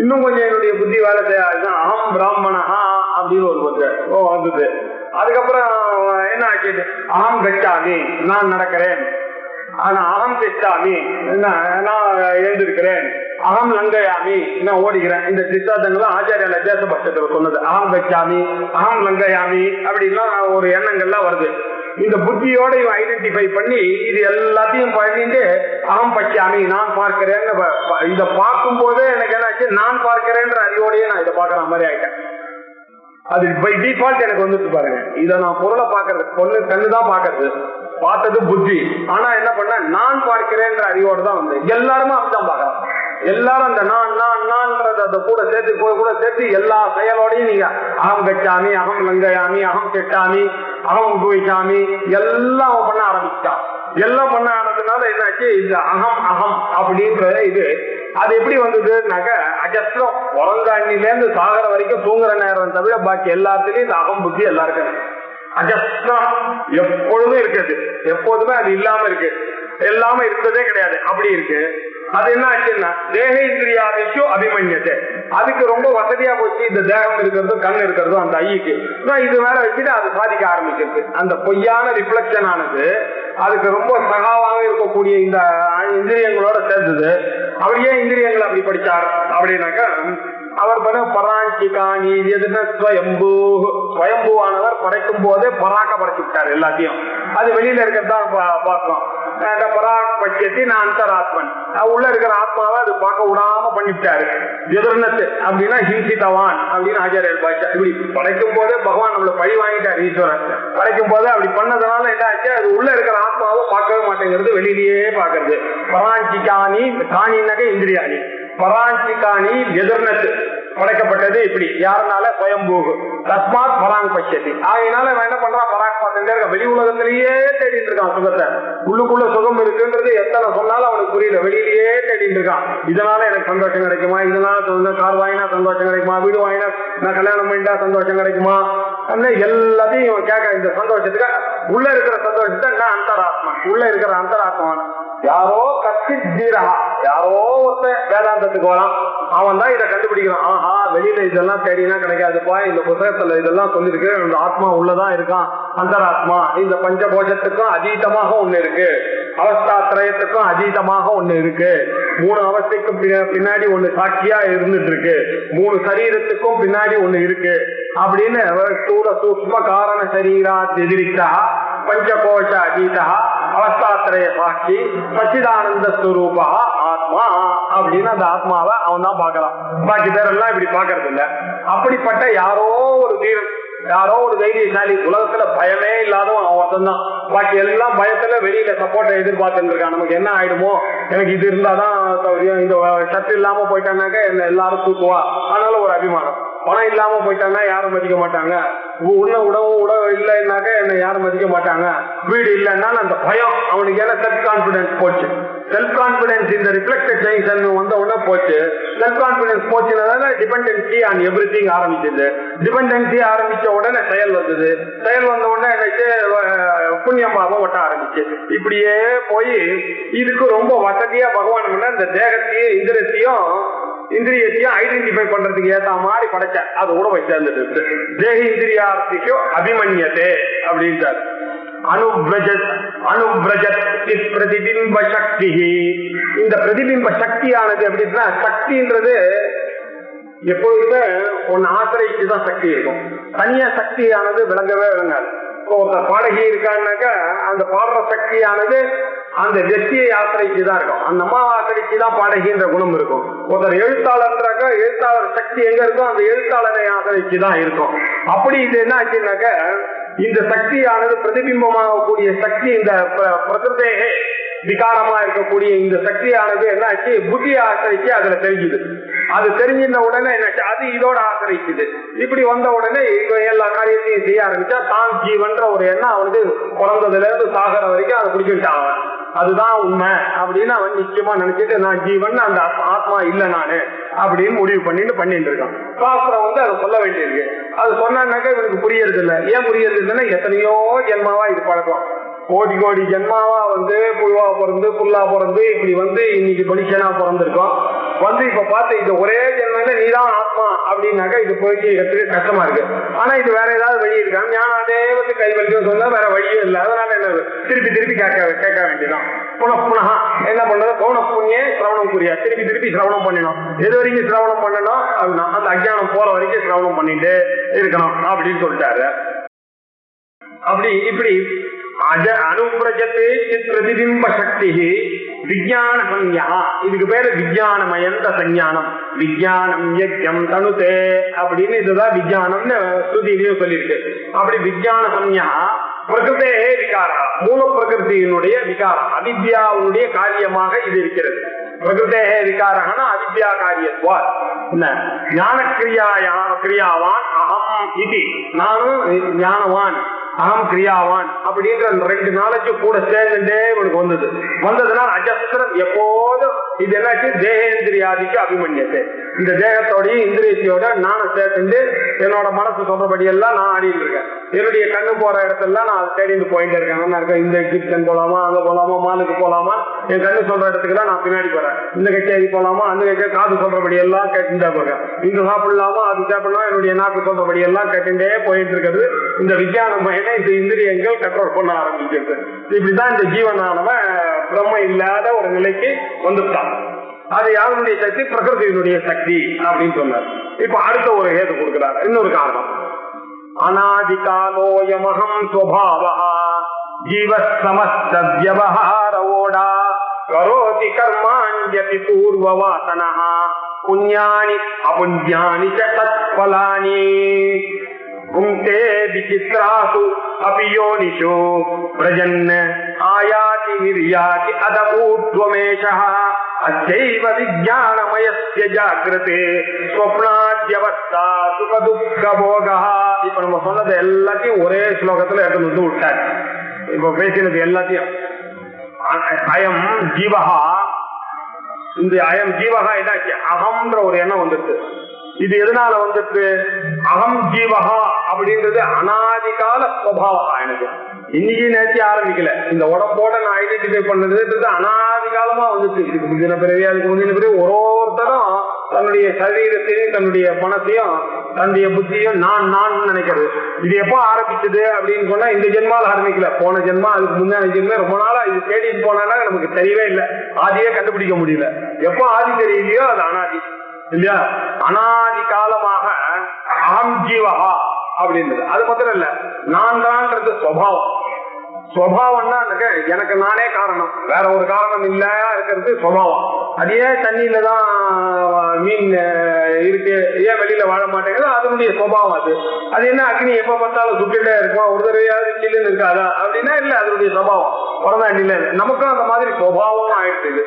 இன்னும் கொஞ்சம் என்னுடைய புத்தி வேலை செய்யாது, அகம் பிராமணஹா அப்படின்னு ஒரு புத்தி வந்தது. அதுக்கப்புறம் என்ன ஆச்சு, அகம் கச்சாமி நான் நடக்கிறேன், ஆனா அகம் திஷ்டாமி நான் எழுந்திருக்கிறேன், அகம் லங்கயாமி நான் ஓடிக்கிறேன். இந்த சித்தாந்தங்கள்லாம் ஆச்சாரிய தேசபட்சத்துல சொன்னது. அகம் கச்சாமி அகம் லங்கயாமி அப்படின்லாம் ஒரு எண்ணங்கள்லாம் வருது. இந்த புத்தியோட இவன் ஐடென்டிஃபை பண்ணி இது எல்லாத்தையும் பண்ணிட்டு அகம் பச்சாமி நான் பார்க்கிறேன்னு இதை பார்க்கும் போதே எனக்கு என்னாச்சு, நான் பார்க்கிறேன்ற அறிவோடையே நான் இதை பார்க்கற மாதிரி ஆயிட்டேன். அது பை டிஃபால்ட் எனக்கு வந்துட்டு பாருங்க. இதை நான் பொருளை பார்க்கறது கண்ணுதான் பார்க்கறது, பார்த்தது புத்தி. ஆனா என்ன பண்ண, நான் பார்க்கிறேன்ற அறிவோடு தான் வந்து எல்லாருமே அப்படிதான் பார்க்கலாம். எல்லாரும் அந்த நான்றத அந்த கூட சேர்த்து எல்லா செயலோடையும் நீங்க அகம் கச்சாமி, அகம் லங்கயாமி, அகம் கெட்டாமி, அகம் உபயோகிக்காமி எல்லாம் பண்ண ஆரம்பிச்சான். எல்லாம் பண்ண ஆனதுனால என்னாச்சு, இந்த அகம் அகம் அப்படின்ற இது அது எப்படி வந்ததுனாக்க அஜஸ்ரம் உறங்காண்ணில இருந்து சாகர வரைக்கும் தூங்குற நேரம் தவிர பாக்கி எல்லாத்துலயும் இந்த அகம் புத்தி எல்லாருக்கும் அஜஸ்ரம் எப்பொழுதும் இருக்குது. எப்போதுமே அது இல்லாம இருக்கு, எல்லாம இருந்ததே கிடையாது. அப்படி இருக்கு. அது என்ன ஆச்சுன்னா தேக இந்திரியாதிஷு அபிமன்யத்தை, அதுக்கு ரொம்ப வசதியா போச்சு. இந்த தேகம் இருக்கிறதும் கண் இருக்கிறதும் அந்த ஐக்கு இது மேல வச்சுட்டு அது சாதிக்க ஆரம்பிச்சிருக்கு. அந்த பொய்யான ரிஃப்ளெக்ஷன் ஆனது அதுக்கு ரொம்ப சகாவாக இருக்கக்கூடிய இந்த இந்திரியங்களோட சேர்ந்தது. அவர் ஏன் இந்திரியங்கள் அப்படி படிச்சார் அப்படின்னாக்கா, அவர் பராஞ்சிகாணி எதுனா ஸ்வயம்பூவானவர் படைக்கும் போதே பராக்க படைச்சு விட்டார் எல்லாத்தையும். அது வெளியில இருக்கிறதா பார்க்கலாம். பராக் பட்சத்தி நான் அந்தராத்மன், உள்ள இருக்கிற ஆத்மாவை அது பார்க்க விடாம பண்ணிவிட்டாரு. எதிர்னத்து அப்படின்னா ஹிம்சிதவான் அப்படின்னு ஆச்சாரியர் பாஷா. இப்படி படைக்கும் போதே பகவான் நம்மள பழி வாங்கிட்டார். ஈஸ்வரன் படைக்கும் போதே அப்படி பண்ணதுனால என்ன ஆச்சு, அது உள்ள இருக்கிற ஆத்மாவை பார்க்கவே மாட்டேங்கிறது, வெளியிலேயே பாக்குறது. பராஞ்சிகாணி காணினாக்க இந்திரியாணி, பராஞ்சிகாணி எதிர்னத்து படைக்கப்பட்டது இப்படி யாருனால ஸ்வயம்பூகு தஸ்மாத் பராங் பட்சத்தி. ஆகையினால என்ன பண்றான், பராக் பார்த்துட்டே இருக்க, வெளி உலகத்திலேயே தேடிட்டு இருக்கான் சுகத்தை. உள்ளுக்குள்ள சுகம் இருக்குன்றது எத்தனை சொன்னாலும் அவனுக்கு புரியல, வெளியிலேயே தேடிட்டு இருக்கான். இதனால எனக்கு சந்தோஷம் கிடைக்குமா, இதனால கார் வாங்கினா சந்தோஷம் கிடைக்குமா, வீடு வாங்கினா நான் கல்யாணம் பண்ணிட்டா சந்தோஷம் கிடைக்குமா, எல்லாத்தையும் இவன் கேட்க. இந்த சந்தோஷத்துக்கு உள்ள இருக்கிற சந்தோஷத்தை நான் அந்தராத்மா, உள்ள இருக்கிற அந்தராத்மான் யாரோ கத்தி தீரா, யாரோ ஒருத்தன் வேதாந்தத்துக்கு வரான், அவன் தான் இதை கண்டுபிடிக்கிறான். ஆஹா, வெளியில இதெல்லாம் தேடினா கிடைக்காதுப்பா, இந்த புத்தகத்துல இதெல்லாம் சொல்லிருக்கு, இந்த ஆத்மா உள்ளதான் இருக்கான் அந்தராத்மா. இந்த பஞ்சகோஷத்துக்கும் அதீதமாக ஒண்ணு இருக்கு, அவஸ்தாத்திரயத்துக்கும் அதீதமாக ஒண்ணு இருக்கு, 3 அவஸ்தைக்கும் பின்னாடி ஒண்ணு சாட்சியா இருந்துட்டு இருக்கு, 3 சரீரத்துக்கும் பின்னாடி ஒண்ணு இருக்கு அப்படின்னு ஸ்தூல சூக்ஷ்ம காரண சரீரா எதிரிக்கா பஞ்சகோஷ அதீதா அவஸ்தாத்திரய சாட்சி சச்சிதானந்த ஸ்வரூபா ஆத்மா அப்படின்னு அந்த ஆத்மாவை அவன் தான் பாக்குறான். பாக்கி பேரெல்லாம் இப்படி பாக்குறது இல்ல. அப்படிப்பட்ட யாரோ ஒரு தீரன், யாரோ ஒரு தைரியசாலி, உலகத்துல பயமே இல்லாதவன் அவன் தான். பாக்கி எல்லாம் பயத்துல வெளியில சப்போர்ட்டை எதிர்பார்த்துட்டு இருக்கான். நமக்கு என்ன ஆயிடுமோ, எனக்கு இது இருந்தாதான் சௌரியம், இந்த சத்து இல்லாம போயிட்டானாக்க என்ன எல்லாரும் தூக்குவா, அதனால ஒரு அபிமானம். பணம் இல்லாம போயிட்டாங்கன்னா யாரும் மதிக்க மாட்டாங்க, உணவு இல்லைன்னாக்க என்ன யாரும் மதிக்க மாட்டாங்க, வீடு இல்லைன்னா அந்த பயம் அவனுக்கு. ஏன்னா செல்ஃப் கான்பிடன்ஸ் போச்சு, செல்ஃப் கான்பிடன்ஸ் இந்த ரிஃப்ளெக்டட் சயின்ஸ் வந்த உடனே போச்சு. செல்ஃப் கான்பிடன்ஸ் போச்சுனால டிபெண்டன்சி ஆன் எவ்ரிதிங் ஆரம்பிச்சது. டிபெண்டன்சி ஆரம்பிச்ச உடனே செயல் வந்தது. செயல் வந்த உடனே எனக்கு புண்ணியமாக ஒட்ட ஆரம்பிச்சு. இப்படியே போய் இதுக்கு ரொம்ப வசதியா பகவான் இந்த தேகத்தையும் இந்திரியத்தையும் ஐடென்டிஃபை பண்றதுக்கு ஏத்த மாதிரி படைச்ச. அது கூட போய் சேர்ந்துட்டு தேக இந்திரியார்த்திக்கோ அபிமன்யத்தே அப்படின்றார். பிரதிபிம்ப சக்தி. இந்த பிரதிபிம்ப சக்தியானது எப்படின்னா, சக்தின்றது எப்பொழுதுமே ஒன்னு ஆசிரியச்சுதான் சக்தி இருக்கும். தனியா சக்தியானது விளங்கவே விளங்காது. ஒருத்தர் பாடகி இருக்கான்னாக்கா அந்த பாடுற சக்தியானது அந்த வெற்றியை ஆசிரியச்சுதான் இருக்கும். அந்த அம்மாவை ஆசிரியச்சுதான் பாடகின்ற குணம் இருக்கும். ஒருத்தர் எழுத்தாளர்ன்றாக்கா எழுத்தாளர் சக்தி எங்க இருக்கும், அந்த எழுத்தாளரை ஆசிரியச்சுதான் இருக்கும். அப்படி இது என்ன ஆச்சுன்னாக்க, இந்த சக்தியானது பிரதிபிம்பமாக கூடிய சக்தி, இந்த பிரகிருதேகே விகாரமா இருக்கக்கூடிய இந்த சக்தியானது என்ன ஆச்சு, புத்தியை ஆசிரிச்சு அதுல தெரிஞ்சுது. அது தெரிஞ்சிருந்த உடனே என்ன, அது இதோட ஆசிரிச்சுது. இப்படி வந்த உடனே எல்லா காரியத்தையும் செய்ய ஆரம்பிச்சா, தான் ஜீவன்ற ஒரு எண்ணம் அவனுக்கு பிறந்ததுல இருந்து சாகர வரைக்கும் அதை குடிச்சுட்டான். அவன் அதுதான் உண்மை அப்படின்னு அவன் நிச்சயமா நினைச்சிட்டு, நான் ஜீவன், அந்த ஆத்மா இல்ல நானு அப்படின்னு முடிவு பண்ணிட்டு இருக்கான். சாஸ்திரம் அதை சொல்ல வேண்டியிருக்கு. அது சொன்னாக்க இவனுக்கு புரியறது இல்லை. ஏன் புரியறது இல்லைன்னா, எத்தனையோ ஜென்மாவா இது பழக்கம். கோடி ஜென்மாவா புழுவா பிறந்து புல்லா பிறந்து இப்படி இன்னைக்கு மனுஷனா பிறந்திருக்கோம். இப்ப பார்த்து இந்த ஒரே ஜென்மத்துல நீதான் ஆத்மா அப்படின்னாக்கா இது போயிட்டு கஷ்டமா இருக்கு. ஆனா இது வேற ஏதாவது வழி இருக்காங்க, ஞானதே கை வலிக்கும் சொன்னா வேற வழியும் இல்லை. அதனால என்ன, திருப்பி கேட்க வேண்டியதான். புனః என்ன பண்றது, பௌன புண்ணிய சிரவணம் புரியா, திருப்பி சிரவணம் பண்ணணும். எது வரைக்கும் சிரவணம் பண்ணணும் அப்படின்னா, அந்த அஜ்ஞானம் போற வரைக்கும் சிரவணம் பண்ணிட்டு இருக்கணும் அப்படின்னு சொல்லிட்டாரு. அப்படி இப்படி அனுப்ரஜத்து பிரதிபிம்ப சக்தி விஞ்ஞான சஞ்ஞா. இதுக்கு பேரு விஞ்ஞானமயந்த சஞ்ஞானம். விஞ்ஞானம் யஜ்ஞம் தனுதே அப்படின்னு இதுதான் விஞ்ஞானம்னு ஸ்ருதியிலையும் சொல்லியிருக்கு. அப்படி விஞ்ஞான சஞ்ஞா பிரகிருதே விகாரா, மூல பிரகிருதியினுடைய விகாரம், அவித்யாவுடைய காரியமாக இது இருக்கிறது. பிரகிருதே விகாரகனா அவித்யா காரியத்வா. என்ன ஞான கிரியாவான் அகம் இது, நானும் ஞானவான் அகம் கிரியாவான் அப்படின்ற 2 நாளைக்கு கூட சேர்ந்துட்டே இவனுக்கு வந்ததுனால் அஜஸ்திரம் எப்போதும் இது என்னாச்சு தேகேந்திரியாதிக்கு அபிமன்யத்தை. இந்த தேகத்தோடையும் இந்திரியத்தோட நானும் சேர்த்துட்டு என்னோட மனசு சொல்றபடி எல்லாம் நான் ஆடிட்டு இருக்கேன். என்னுடைய கண்ணு போற இடத்தெல்லாம் நான் தேடிட்டு போயிட்டு இருக்கேன். இந்த கிச்சன் போலாமா, அங்க போலாமா, மாலுக்கு போலாமா, என் கண்ணு சொல்ற இடத்துக்கு தான் நான் பின்னாடி போறேன். இந்த கச்சேரி போலாமா, அந்த கச்சேரி காது சொல்றபடி எல்லாம் கேட்டுட்டே போறேன். இங்க சாப்பிடலாமா, அது சாப்பிடலாம், என்னுடைய நாக்கு சொல்றபடி எல்லாம் கேட்டுட்டே போயிட்டு இருக்கிறது. இந்த விஞ்ஞானம் இந்த இந்திரியங்கள் கண்ட்ரோல் பண்ண ஆரம்பிக்கிறது. இப்படிதான் இந்த ஜீவனானவன் பிரம்ம இல்லாத ஒரு நிலைக்கு வந்துட்டான். அது யாருடைய சக்தி? பிரகிருதியினுடைய சக்தி அப்படின்னு சொன்னார். இப்ப அடுத்த ஒரு ஹேது கொடுக்கிறார், இன்னொரு காரணம். அநாதிகாலோயமகம் ஸ்வபாவா ஜீவ சமஸ்த வியவஹாரோடா கரோதி கர்மாண்யபி பூர்வவாசனஹ புண்ணியானி அபுண்ணியானி ச தத்பலானி புங்கே விசித்ராசு அபியோனிஷோ பிரஜன் ஆயாதி நிர்யாதி அதபூத்வமேஷஹ அச்சைவ விஞ்ஞானமயஸ்ய ஜாக்ரதே ஸ்வப்னாத்யவஸ்தா சுக துக்க போகஹ. இப்ப நம்ம சொன்னது எல்லாத்தையும் ஒரே ஸ்லோகத்துல எடுத்து வந்து விட்டார். இப்ப பேசினது எல்லாத்தையும் அயம் ஜீவஹா, இந்த அயம் ஜீவஹா என்னாச்சு? அகம்ன்ற ஒரு எண்ணம் வந்துட்டு. இது எதனால வந்துட்டு? அகம் ஜீவஹா அப்படின்றது அனாதிகால ஸ்வபாவம். எனக்கு இன்னைக்கு நேற்று ஆரம்பிக்கல. இந்த உடம்போட நான் ஐடென்டிஃபை பண்ணதுன்றது அனாதி காலமா வந்துச்சு. இதுக்கு முந்தின பிறகு அதுக்கு முந்தின பிறகு ஒருத்தரும் தன்னுடைய சரீரத்தையும் தன்னுடைய மனத்தையும் தன்னுடைய புத்தியும் நான் நினைக்கிறது. இது எப்போ ஆரம்பிச்சது அப்படின்னு சொன்னா இந்த ஜென்மால ஆரம்பிக்கல. போன ஜென்மா, அதுக்கு முன்னாடி ஜென்மா, ரொம்ப நாளா இது தேடிட்டு போனா நமக்கு தெரியவே இல்லை. ஆதியே கண்டுபிடிக்க முடியல. எப்போ ஆதி தெரியலையோ அது அனாதி இல்லையா? அனாதி காலமாக அகம் ஜீவஹா அப்படின்றது. அது மாத்திரம் இல்ல, நான் தான்ன்றது சுபாவம். சுபாவம்னா எனக்கு நானே காரணம், வேற ஒரு காரணம் இல்ல இருக்கிறது சுபாவம். அதே தண்ணியில தான் மீன் இருக்கு, ஏன் வெளியில வாழ மாட்டேங்குது? அதனுடைய சுபாவம். அது என்ன அக்னி எப்ப பார்த்தாலும் சுட்டுட்டே இருக்கும், ஒரு தடவையாவது சில்லுன்னு இருக்காதா அப்படின்னா இல்ல, அதனுடைய சுபாவம். பிறந்தான் இல்ல, நமக்கும் அந்த மாதிரி சுபாவம் ஆயிடுச்சு.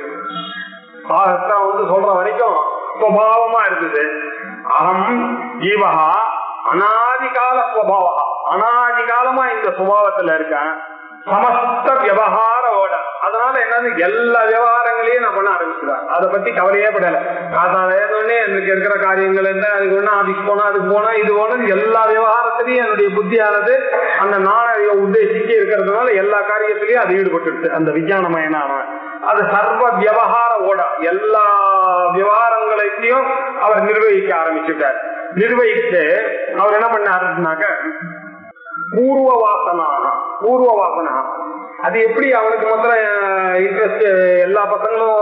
சொல்ற வரைக்கும் சுபாவமா இருந்தது. அகம் ஜீவஹா அநாதிகால சுபாவா, அநாதிகாலமா இந்த சுபாவத்துல இருக்கேன். சமஸ்த விவகாரோட, அதனால என்னது எல்லா விவகாரங்களையும் நான் பண்ண ஆரம்பிச்சுறேன். அதை பத்தி கவலையே படல. காத்தாலே எனக்கு இருக்கிற காரியங்கள் என்ன, அதுக்கு ஒண்ணு அதுக்கு போனா அதுக்கு போனா இது போன எல்லா விவகாரத்திலையும் என்னுடைய புத்தியானது அந்த நாணய உத்தேசிச்சு இருக்கிறதுனால எல்லா காரியத்திலையும் அது ஈடுபட்டுடுச்சு. அந்த விஞ்ஞானமயனான அது சர்வ விவகார ஓட எல்லா விவகாரங்களையும் அவர் நிர்வகிக்க ஆரம்பிச்சுட்டார். நிர்வகித்து அவர் என்ன பண்ணாருனாக்க பூர்வ வாசனா. அது எப்படி அவனுக்கு மாத்திரம் இன்ட்ரெஸ்ட்? எல்லா பசங்களும்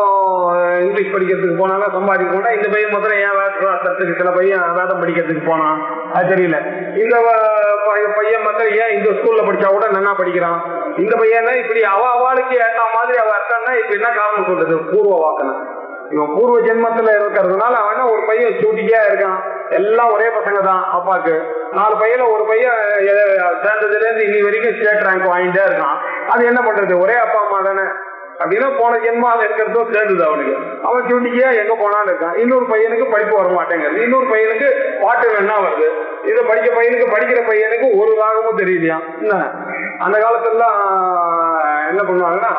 இங்கிலீஷ் படிக்கிறதுக்கு போனாங்க, சம்பாதிக்க போனா. இந்த பையன் மாத்திரம் ஏன் வேதத்துக்கு, சில பையன் வேதம் படிக்கிறதுக்கு போனான், அது தெரியல. இந்த பையன் மாத்திரம் ஏன் இந்த ஸ்கூல்ல படிச்சா கூட நல்லா படிக்கிறான், இந்த பையன் இப்படி அவளுக்கு ஏற்ற மாதிரி அவ இருக்கான்னா இப்ப என்ன காரணம் சொல்றது? பூர்வ வாசனை. இவன் பூர்வ ஜென்மத்துல இருக்கிறதுனால அவன் ஒரு பையன் சூட்டிக்கா இருக்கான். எல்லாம் ஒரே பசங்க தான் அப்பாக்கு. 4 பையன்ல ஒரு பையன் சேர்ந்ததுல இருந்து இன்னி வரைக்கும் ஸ்டேட் ரேங்க் வாங்கிட்டே இருக்கான். அது என்ன பண்றது? ஒரே அப்பா அம்மா தானே. அப்படின்னா போன ஜென்மா இருக்கிறதும் சேர்ந்தது அவனுக்கு. அவன் சூட்டிக்கா எங்க போனான்னு இருக்கான். இன்னொரு பையனுக்கு படிப்பு வர மாட்டேங்குது, இன்னொரு பையனுக்கு பாட்டு வேணா வருது. இதை படிக்கிற பையனுக்கு ஒரு ராகமும் தெரியலையா? அந்த காலத்துல என்ன பண்ணுவாங்கன்னா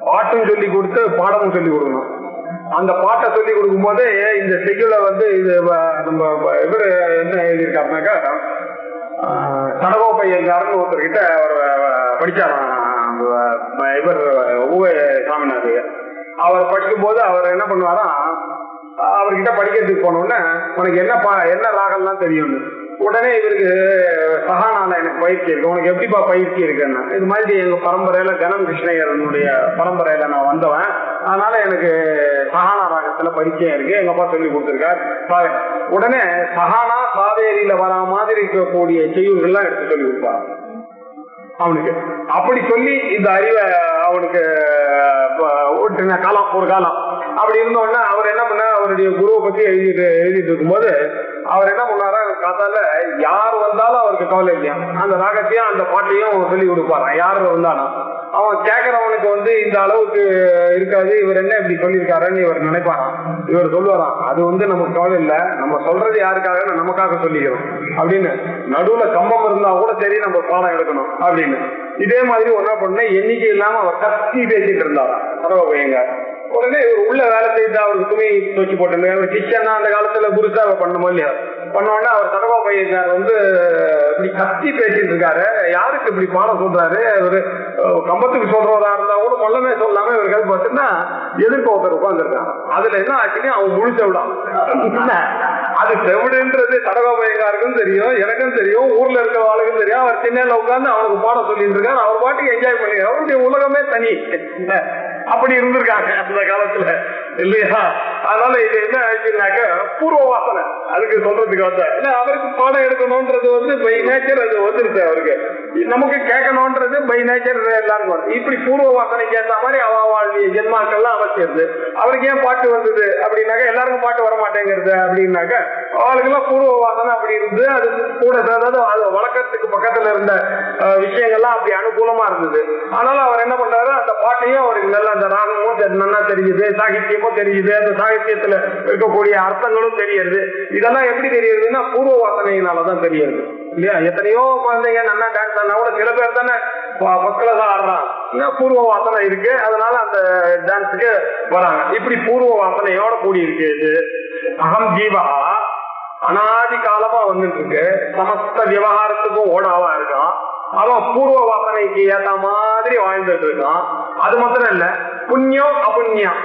பாட்டும் சொல்லி கொடுத்து பாடமும் சொல்லி கொடுக்கணும். அந்த பாட்டை சொல்லி கொடுக்கும் போது இந்த செய்யுளை இது நம்ம இவர் என்ன எழுதியிருக்காருனாக்கா, சடகோப்பையங்காரன்னு ஒருத்தர்கிட்ட அவர் படிச்சாராம் இவர் ஊவே சாமிநாதையர். அவர் படிக்கும் போது அவர் என்ன பண்ணுவாராம், அவர்கிட்ட படிக்கிறதுக்கு போனோடனே உனக்கு என்ன ராகம்லாம் தெரியும்னு. உடனே இவருக்கு சகானால எனக்கு பயிற்சி இருக்கு, உனக்கு எப்படிப்பா பயிற்சி இருக்குன்னா, இது மாதிரி எங்க பரம்பரையில கனம் கிருஷ்ணயனுடைய பரம்பரையில நான் வந்தவன், அதனால எனக்கு சகானா ராகத்துல பரிச்சயம் இருக்கு, எங்க அப்பா சொல்லி கொடுத்துருக்கார். உடனே சகானா சாவேரியில வரா மாதிரி இருக்கக்கூடிய செய்யுள்கள்லாம் எடுத்து சொல்லி கொடுப்பார் அவனுக்கு. அப்படி சொல்லி இந்த அறிவை அவனுக்கு ஒரு காலம் அப்படி இருந்தோன்னா அவர் என்ன பண்ண, அவருடைய குருவை பத்தி எழுதிட்டு இருக்கும்போது அவர் என்ன பண்ணாரா, காத்தால யார் வந்தாலும் அவருக்கு கவலை இல்லையா, அந்த ராகத்தையும் அந்த பாட்டையும் சொல்லி கொடுப்பாராம். யாரு வந்தாலும் அவன் கேட்கறவனுக்கு இந்த அளவுக்கு இருக்காது. இவர் என்ன இப்படி சொல்லியிருக்காருன்னு இவர் நினைப்பாராம். இவர் சொல்லுவாராம், அது நமக்கு கவலை இல்லை, நம்ம சொல்றது யாருக்காக, நமக்காக சொல்லிக்கிறோம் அப்படின்னு. நடுவுல கம்பம் இருந்தா கூட சரி நம்ம பாடம் எடுக்கணும் அப்படின்னு. இதே மாதிரி ஒன்னா பண்ண எண்ணிக்கை இல்லாம அவர் கத்தி பேசிட்டு இருந்தாராம் சரவ பையங்க. உடனே இவர் உள்ள வேலை செய்து அவருக்கு துணி துவச்சி போட்டு கிச்சன்னா அந்த காலத்துல புதுசாக பண்ணுமோ இல்லையா, பண்ணோடனே அவர் சரவா பையங்கார் இப்படி கத்தி பேசிட்டு இருக்காரு, யாருக்கு இப்படி பாடம் சொல்றாரு, ஒரு கம்பத்துக்கு சொல்றதா இருந்தா கூட கொல்லமே சொல்லாம இவர்கள் பார்த்தீங்கன்னா எதிர்க்க ஒருத்தர் உட்கார்ந்துருக்காங்க. அதுல என்ன ஆச்சுன்னா அவன் முழு செவிடான். அது செவிடுன்றது சரவா பையங்காருக்கும் தெரியும், எனக்கும் தெரியும், ஊர்ல இருக்கிற ஆளுக்கும் தெரியும். அவர் சின்ன உட்கார்ந்து அவனுக்கு பாடம் சொல்லிட்டு இருக்காரு. அவர் பாட்டுக்கு என்ஜாய் பண்ணி அவருடைய உலகமே தனி அப்படி இருந்திருக்காங்க அந்த காலத்துல இல்லையா. அதனால இது என்ன ஆச்சுன்னாக்க பூர்வ வாசனை அதுக்கு சொல்றதுக்கு அவருக்கு பாடம் எடுக்கணும்ன்றது பை நேச்சர் அது வந்துருச்சு அவருக்கு. நமக்கு கேட்கணும்ன்றது பை நேச்சர் எல்லாருக்கும். இப்படி பூர்வ வாசனைக்கு ஏற்ற மாதிரி அவளுடைய ஜென்மாக்கள்லாம் அவசியம். அவருக்கு ஏன் பாட்டு வந்தது அப்படின்னாக்க எல்லாருக்கும் பாட்டு வர மாட்டேங்கிறது அப்படின்னாக்க அவளுக்கெல்லாம் பூர்வ வாசனை அப்படி இருந்து அது கூட அதாவது அது வழக்கத்துக்கு பக்கத்துல இருந்த விஷயங்கள்லாம் அப்படி அனுகூலமா இருந்தது. அதனால அவர் என்ன பண்றாரு, அந்த பாட்டையும் அவருக்கு நல்ல அந்த ராகமும் நல்லா தெரியுது, சாகித்யமும் தெரியுது, அந்த சாகித்யத்துல இருக்கக்கூடிய அர்த்தங்களும் தெரியுது. இதெல்லாம் எப்படி தெரியுதுன்னா பூர்வ வாசனையினாலதான் தெரியுது இல்லையா. எத்தனையோ குழந்தைங்க நல்லா டான்ஸ் ஆனா கூட சில பேர் தானே மக்களை தான் ஆடுறாங்க, பூர்வ வாசனை இருக்கு, அதனால அந்த டான்ஸுக்கு வராங்க. இப்படி பூர்வ வாசனையோட கூடி இருக்கு. இது அகம் ஜீவா அனாதி காலமா வந்துட்டு இருக்கு, சமஸ்த விவகாரத்துக்கும் ஓடாவா இருக்கான். அவன் பூர்வ வாசனைக்கு ஏத்த மாதிரி வாழ்ந்துட்டு இருக்கான். அது மாத்திரம் இல்ல, புண்ணியம் அபுண்ணியம்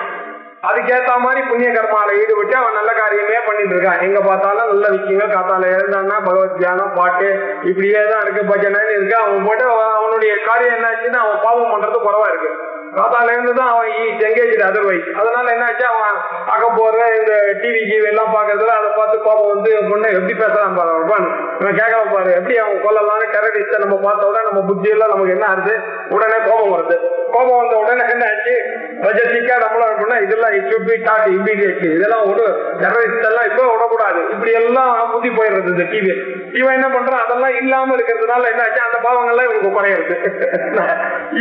அதுக்கேத்த மாதிரி புண்ணிய கர்மால ஈடுபட்டு அவன் நல்ல காரியமே பண்ணிட்டு இருக்கான். எங்க பார்த்தாலும் நல்ல விஷயங்கள், காத்தால எழுந்தான்னா பகவத் தியானம், பாட்டு இப்படியே தான் இருக்கு, பஜனைன்னு இருக்கு. அவன் போட்டு அவனுடைய காரியம் என்ன ஆச்சுன்னா அவன் பாவம் பண்றது குறவா இருக்கு. காத்தால இருந்துதான் அவன் எங்கேஜ் அதர்வைஸ். அதனால என்னாச்சு, அவன் அக போற இந்த டிவி எல்லாம் பாக்குறதுல அதை பார்த்து கோபம் பொண்ணு எப்படி பேசுறான் பாரு, இவன் கேட்கலாம் பாரு, எப்படி அவன் கொல்லலாம் டெரரிஸ்ட நம்ம பார்த்த உடனே நம்ம புத்தி எல்லாம் நமக்கு என்ன ஆகுது, உடனே கோபம் வருது. கோபம் வந்த உடனே என்ன ஆச்சு, பட்ஜெட்டிக்கா நம்மள இதெல்லாம் இம்மீடியட்லி இதெல்லாம் ஒரு டெரரிஸ்ட் எல்லாம் இப்ப விடக்கூடாது, இப்படி எல்லாம் புத்தி போயிடுறது இந்த டிவி. இவன் என்ன பண்றான், அதெல்லாம் இல்லாம இருக்கிறதுனால என்ன ஆச்சு, அந்த பாவங்கள்லாம் இவனுக்கு குறையிறது,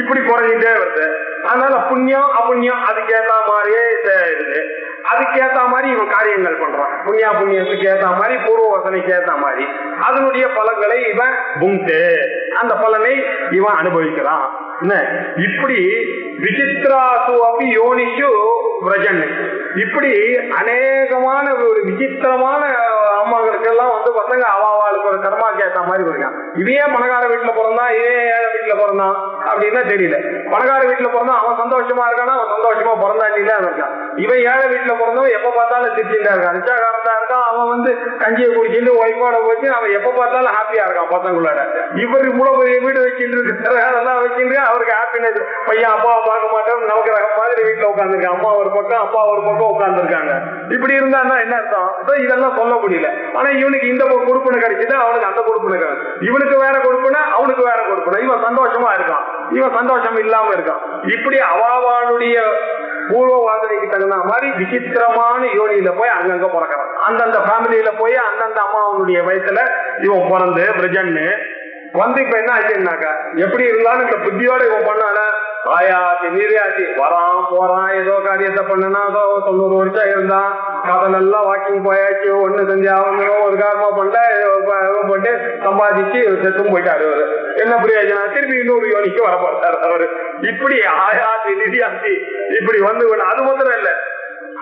இப்படி குறைஞ்சிட்டே வருது. அதனால புண்ணியம் அபுண்ணியம் அதுக்கேற்ற மாதிரியே இருக்கு. அதுக்கேற்ற மாதிரி இவன் காரியங்கள் பண்றான். புண்ணியா புண்ணியத்துக்கு ஏற்ற மாதிரி பூர்வ வசனைக்கு ஏற்ற மாதிரி அதனுடைய பலன்களை இவன் புங்கு, அந்த பலனை இவன் அனுபவிக்கிறான். இப்படி விசித்ராசு அப்படி யோனிஷு விரஜன், இப்படி அநேகமான ஒரு விசித்திரமான அம்மாக்களுக்கெல்லாம் பசங்க அவாவாளுக்கு ஒரு கர்மாக்கு ஏற்ற மாதிரி இருக்கான். இவையே பணக்கார வீட்டுல பிறந்தான், இதே ஏழை வீட்டுல பிறந்தான் அப்படின்னா தெரியல. பணக்கார வீட்டுல பிறந்தா அவன் சந்தோஷமா இருக்கானா, அவன் சந்தோஷமா பிறந்தாண்டில இருக்கான். இவன் ஏழை வீட்டுல பிறந்தவன் எப்ப பார்த்தாலும் சிரிச்சுட்டா இருக்கான், நிச்சயகாரத்தா இருக்கான். அவன் கஞ்சியை குடிச்சுட்டு ஒய்ஃபோட போச்சு, அவன் எப்ப பார்த்தாலும் ஹாப்பியா இருக்கான் பசங்களோட. இவரு இவ்வளவு வீடு வச்சுட்டு இருக்காரு, அதெல்லாம் வச்சுட்டு அவருக்கு ஹாப்பினஸ். பையன் அப்பாவை பார்க்க மாட்டோம், நமக்கு மாதிரி வீட்டுல உட்காந்துருக்கான், அம்மா ஒரு பக்கம் அப்பா ஒரு பக்கம் உட்காந்துருக்காங்க. இப்படி இருந்தா என்ன அர்த்தம், இதெல்லாம் சொல்ல முடியல. ஆனா இவனுக்கு இந்த கொடுப்புனை கிடைச்சது, அவனுக்கு அந்த கொடுப்புனை கிடையாது. இவனுக்கு வேற கொடுப்புனா அவனுக்கு வேற கொடுப்புனா. இவன் சந்தோஷமா இருக்கான், இவன் சந்தோஷம் இல்லாம இருக்கான். இப்படி அவாவாளுடைய பூர்வ வாசனைக்கு தகுந்த மாதிரி விசித்திரமான யோனியில போய் அங்கங்க பிறக்கிறான். அந்தந்த ஃபேமிலியில போய் அந்தந்த அம்மாவனுடைய வயசுல இவன் பிறந்து பிரஜன்னு இப்ப என்ன ஆச்சுன்னாக்கா, எப்படி இருந்தாலும் இந்த புத்தியோட இவன் பண்ணான ஆயாச்சு நீரியாச்சு வரான் போறான், ஏதோ காரியத்தை பண்ணனா ஏதோ 90 வருஷம் இருந்தான், காதல் எல்லாம் வாக்கிங் போயாச்சு, ஒண்ணு செஞ்சு அவனும் ஒரு காரணமா போட்டு சம்பாதிச்சு செத்தும் போயிட்டாரு. அவரு என்ன பிரயோஜனம், திருப்பி இன்னொரு யோனிக்கு வர பார்த்தாரு அவரு. இப்படி ஆயாச்சு நிதியாச்சு இப்படி அது மாத்திரம் இல்ல,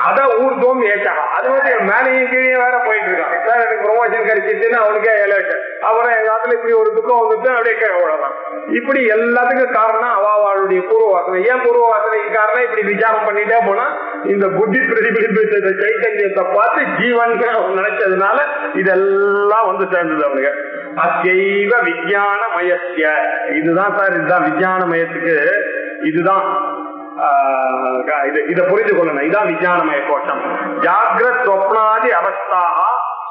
அதான் ஊர்தோம் ஏச்சாக அது மாதிரி மேலையும் கீழே வேற போயிட்டு இருக்கான். சார் எனக்கு ப்ரொமோஷன் கிடைச்சிச்சுன்னா அவனுக்கே எலெக்ஷன், அப்புறம் எங்க ஆத்துல இப்படி ஒரு துக்கம் வந்துட்டு அப்படியே விடலாம். இப்படி எல்லாத்துக்கும் காரணம் அவாவாளுடைய பூர்வ வாசனை. ஏன் பூர்வ வாசனைக்கு காரணம், இப்படி விசாரம் பண்ணிட்டே போனா இந்த புத்தி பிரதிபலிப்பு சைத்தன்யத்தை பார்த்து ஜீவன் நினைச்சதுனால இதெல்லாம் சேர்ந்தது அவனுக்கு. அச்சைவ விஞ்ஞான மயசிய, இதுதான் சார், இதுதான் விஞ்ஞான மயத்துக்கு, இதுதான் இதை புரிந்து கொள்ளணும். இதான் விஞ்ஞானமய கோஷம். ஜாகிரத் சொப்னாதி அவஸ்தா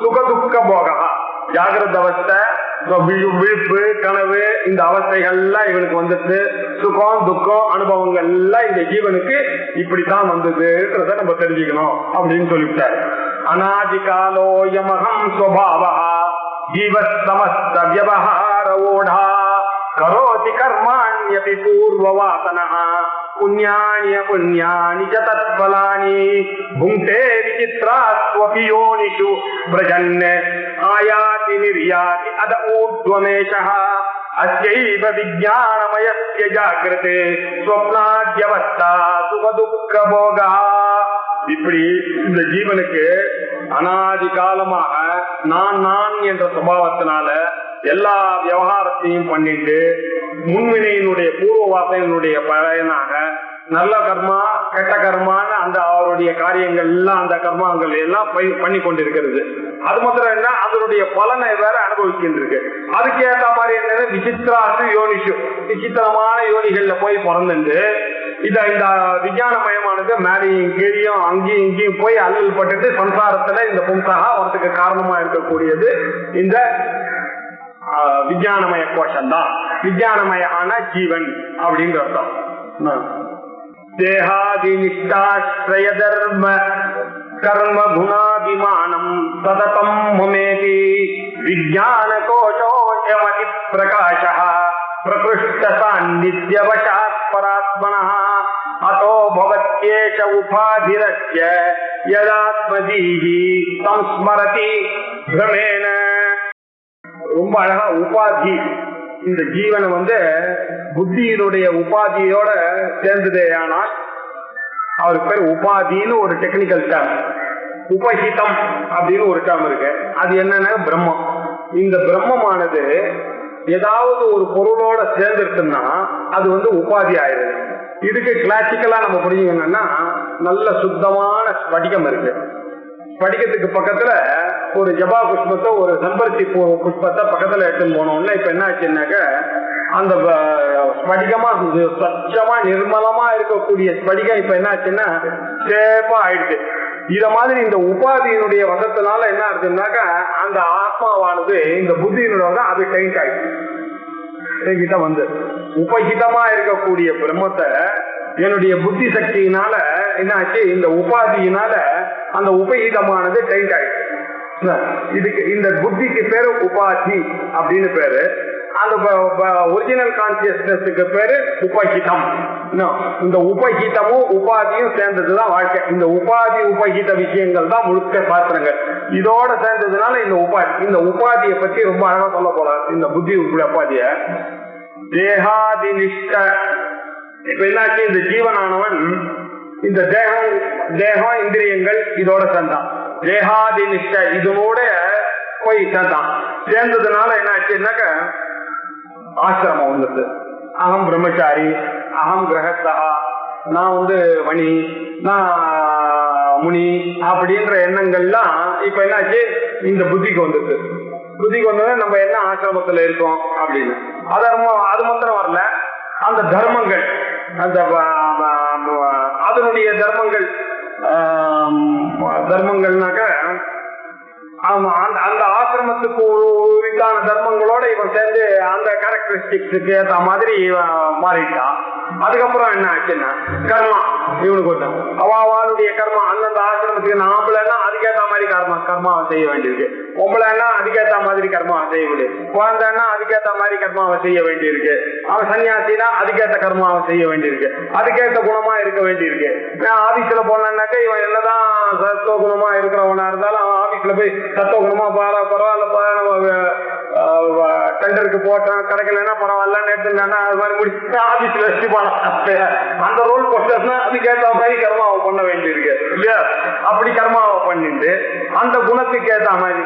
சுகதுக்க போகா. ஜாகிரத அவஸ்தை, விழிப்பு, கனவு, இந்த அவஸ்தைகள்லாம் இவனுக்கு வந்துட்டு சுகம் துக்கம் அனுபவங்கள் எல்லாம் இந்த ஜீவனுக்கு இப்படித்தான் வந்ததுன்றத நம்ம தெரிஞ்சுக்கணும் அப்படின்னு சொல்லிவிட்டாரு. அநாதி காலோயமகம் ஸ்வபாவா ஜீவ சமஸ்த வியவஹார ஓடா கரோதி கர்மாண்யபி பூர்வவாசனஹ புண்ணியானி புண்ணியானி ச தத்பலானி புங்கே விசித்ராஸ்வபி யோனிஷு பிரஜன் ஆயாதி நிர்யாதி அத ஊர்த்வமேஷஹ அஸ்யைவ விஞ்ஞானமயஸ்ய ஜாக்ருதே ஸ்வப்னாத்யவஸ்தா சுகதுக்க போகா. இப்படி இந்த ஜீவனுக்கு அனாதி காலமாக நான் என்ற சுபாவத்தினால எல்லா விவகாரத்தையும் பண்ணிட்டு முன்வினையினுடைய பூர்வ வாசனையினுடைய பயனாக நல்ல கர்மா கெட்ட கர்மான்னு அந்த அவருடைய காரியங்கள் எல்லாம் அந்த கர்மாங்கள் எல்லாம் பண்ணி கொண்டிருக்கிறது. அது மாத்திரம் என்ன, அதனுடைய பலனை வேற அனுபவிக்கின்றிருக்கு. அதுக்கு ஏற்ற மாதிரி என்ன, விசித்ராசு யோனிஷு, விசித்திரமான யோனிகள்ல போய் பிறந்துட்டு இந்த விஞ்ஞானமயமானது மேலேயும் கீழியும் அங்கேயும் இங்கேயும் போய் அல்லல் பட்டுட்டு சம்சாரத்துல இந்த பும்சகா வரத்துக்கு காரணமா இருக்கக்கூடியது இந்த விஞ்ஞானமய கோஷம் தான். விஞ்ஞானமயான ஜீவன் அப்படின்ற அர்த்தம். தேகாதி நிஷ்டாஸ்ரய தர்ம கர்ம குணாபிமானம் சததம் மமேதி விஞ்ஞான கோஷோயமதி பிரகாசः பிரகிருஷ்ட சாநித்யவசாத் பராத்மனः அதோ பவத்யேஷ உபாதிரஸ்ய யதாத்மதீஹி சம்ஸ்மரதி பிரமேன. ரொம்ப அழகா உபாதி, இந்த ஜீவனை புத்தியினுடைய உபாதியோட சேர்ந்ததே ஆனால் அவருக்கு பேர் உபாதின்னு ஒரு டெக்னிக்கல் டேர்ம். உபஹிதம் அப்படின்னு ஒரு டேர்ம் இருக்கு. அது என்னன்னா பிரம்மம். இந்த பிரம்மமானது ஏதாவது ஒரு பொருளோட சேர்ந்துருக்குன்னா அது உபாதி ஆயிடுது. இதுக்கு கிளாசிக்கலா நம்ம புரிஞ்சுக்கணும்னா நல்ல சுத்தமான ஸ்படிகம் இருக்கு. ஸ்படிகத்துக்கு பக்கத்துல ஒரு ஜபா புஷ்பத்தை ஒரு செம்பருத்தி புஷ்பத்தை பக்கத்துல எடுத்துன்னு போனோம்னா இப்ப என்ன ஆச்சுன்னாக்க அந்த ஸ்படிகமா ஸ்வச்சமா நிர்மலமா இருக்கக்கூடிய ஸ்படிகம் இப்ப என்ன ஆச்சுன்னா சேப்பா ஆயிடுச்சு. இத மாதிரி இந்த உபாதியினுடைய வசத்தினால என்ன ஆச்சுன்னாக்க அந்த ஆத்மாவானது இந்த புத்தியினோட அது டைட் ஆயிடுச்சு. என்கிட்ட உபஹிதமா இருக்கக்கூடிய பிரம்மத்தை என்னுடைய புத்தி சக்தியினால என்ன ஆச்சு, இந்த உபாதியினால அந்த உபஹிதமானது டைட் ஆயிடுச்சு. இதுக்கு இந்த புத்திக்கு பேரு உபாதி அப்படின்னு பேரு. அந்த ஒரிஜினல் கான்சியஸ்னஸுக்கு பேரு உபஹிதம். இந்த உபஹிதமும் உபாதியும் சேர்ந்ததுதான் வாழ்க்கை. இந்த உபாதி உபஹித விஷயங்கள் தான் முழுக்க சாஸ்திரங்கள். இதோட சேர்ந்ததுனால இந்த உபாதியை பத்தி ரொம்ப அழகா சொல்ல போறார். இந்த புத்தி உபாதிய தேகாதி நிஷ்ட. இப்ப என்னாச்சு, இந்த ஜீவனானவன் இந்த தேகம் இந்திரியங்கள் இதோட சேர்ந்தான். தேகாதி நிஷ்ட இதனோட போய் சேர்ந்தான். சேர்ந்ததுனால என்ன ஆச்சுன்னாக்க ஆசிரமம் வந்தது. அகம் பிரம்மச்சாரி, அகம் கிரகஸ்தா, நான் மணி, நான் முனி அப்படின்ற எண்ணங்கள்லாம் இப்ப என்னாச்சு இந்த புத்திக்கு வந்தது. புத்திக்கு வந்தது நம்ம என்ன ஆசிரமத்துல இருக்கோம் அப்படின்னு. அது மாத்திரம் வரல, அந்த தர்மங்கள், அந்த அதனுடைய தர்மங்கள்னாக்க அந்த ஆசிரமத்துக்கு உரித்தான தர்மங்களோட இவன் சேர்ந்து அந்த கேரக்டரிஸ்டிக்ஸுக்கு ஏற்ற மாதிரி மாறிட்டான். அதுக்கப்புறம் என்ன ஆச்சுன்னா கர்மா இவனுக்கு வந்தான். அவளுடைய கர்மா அந்தந்த ஆசிரமத்துக்கு நாம்பளன்னா அதுக்கேற்ற மாதிரி கர்மாவை செய்ய வேண்டியிருக்கு. பொம்பளைன்னா அதுக்கேற்ற மாதிரி கர்மாவை செய்ய வேண்டியது. குழந்தைன்னா அதுக்கேற்ற மாதிரி கர்மாவை செய்ய வேண்டியிருக்கு. அவன் சன்னியாசினா அதுக்கேற்ற கர்மாவை செய்ய வேண்டியிருக்கு. அதுக்கேற்ற குணமா இருக்க வேண்டியிருக்கு. ஆபீஸ்ல போனான்னாக்க இவன் என்னதான் சத்துவ குணமா இருக்கிறவனா இருந்தாலும் அவன் ஆபீஸ்ல போய் சத்துவ குணமா பரவாயில்ல, டெண்டருக்கு போட்டான் கிடைக்கலன்னா பரவாயில்லன்னு எடுத்துட்டானா அது மாதிரி முடிச்சு ஆபீஸ்ல வச்சு அந்த ரோல் போட்டா அதுக்கேற்ற மாதிரி கர்மாவை பண்ண வேண்டியிருக்கு இல்லையா? அப்படி கர்மாவை பண்ணிட்டு அந்த குணத்துக்கு ஏற்ற மாதிரி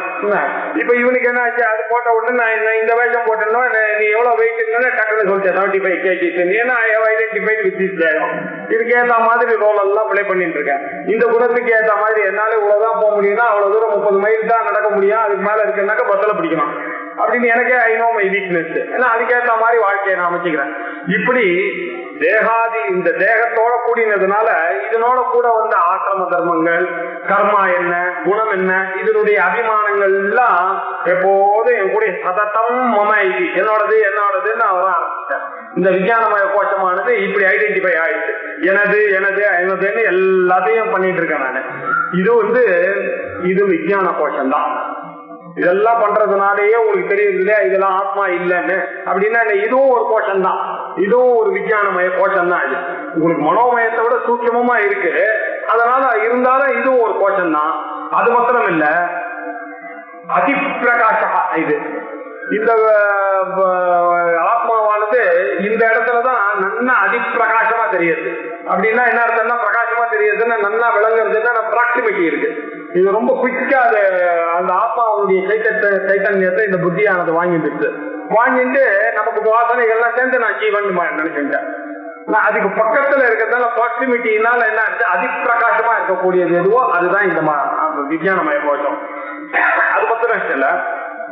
இப்ப இவனுக்கு என்ன ஆச்சு, அது போட்ட உடனே நான் இந்த வேஷம் போட்டேன்னா நீ எவ்வளவு வெயிட் டக்குன்னு சொல்லிட்டேன் 75 kg. ஏன்னா ஐடென்டிஃபைட் வித் திஸ் தேகம். இதுக்கு ஏற்ற மாதிரி ரோல் எல்லாம் பிளே பண்ணிட்டு இருக்கேன். இந்த குணத்துக்கு ஏற்ற மாதிரி என்னால இவ்வளவுதான் போக முடியும்னா அவ்வளவு தூரம் 30 மைல் தான் நடக்க முடியும். அதுக்கு மேல இருக்குன்னாக்க பஸ்ல பிடிக்கணும் அப்படின்னு எனக்கே ஐ நோ மை வீக்னஸ். ஏன்னா அதுக்கேற்ற மாதிரி வாழ்க்கையை நான் அமைச்சுக்கிறேன். இப்படி தேகாதி இந்த தேகத்தோட கூடினதுனால இதனோட கூட ஆசிரம தர்மங்கள், கர்மா என்ன, குணம் என்ன, இதனுடைய அபிமானங்கள் எல்லாம் எப்போதும் என் கூட சதத்தம் மம இது என்னோடதுன்னு வர ஆரம்பிச்சேன். இந்த விஞ்ஞானமய கோஷமானது இப்படி ஐடென்டிஃபை ஆயிடுச்சு. எனதுன்னு எல்லாத்தையும் பண்ணிட்டு இருக்கேன் நான். இது விஞ்ஞான கோஷம் தான். இதெல்லாம் பண்றதுனாலேயே உங்களுக்கு தெரியுது இல்லையா இதெல்லாம் ஆத்மா இல்லைன்னு. அப்படின்னா இதுவும் ஒரு கோஷம் தான், இதுவும் ஒரு விஞ்ஞானமய கோஷம் தான். இது உங்களுக்கு மனோமயத்தை விட சூட்சமமா இருக்கு, அதனால இருந்தாலும் இதுவும் ஒரு கோஷம் தான். அது மாத்திரம் இல்ல, அதிப்பிரகாச இது இந்த ஆத்மாவானது இந்த இடத்துலதான் நன்னா அதிப்பிரகாசமா தெரியுது. அப்படின்னா என்ன அர்த்தம்னா பிரகாசமா தெரியுதுன்னா நன்னா விளங்குறதுன்னா ப்ராக்சிமிட்டி இருக்கு. இது ரொம்ப குயிக்கா அது அந்த ஆத்மாவுடைய சைத்தன்யத்தை இந்த புத்தியானது வாங்கிட்டு நமக்கு வாசனைகள்லாம் சேர்ந்து நான் ஜீவன் நினைச்சுட்டேன். அதுக்கு பக்கத்துல இருக்கிறதால ப்ராக்சிமிட்டினால என்ன அதிப்பிரகாசமா இருக்கக்கூடியது எதுவோ அதுதான் இந்த விஞ்ஞானமய கோஷம். அது மாத்திரம் இல்ல,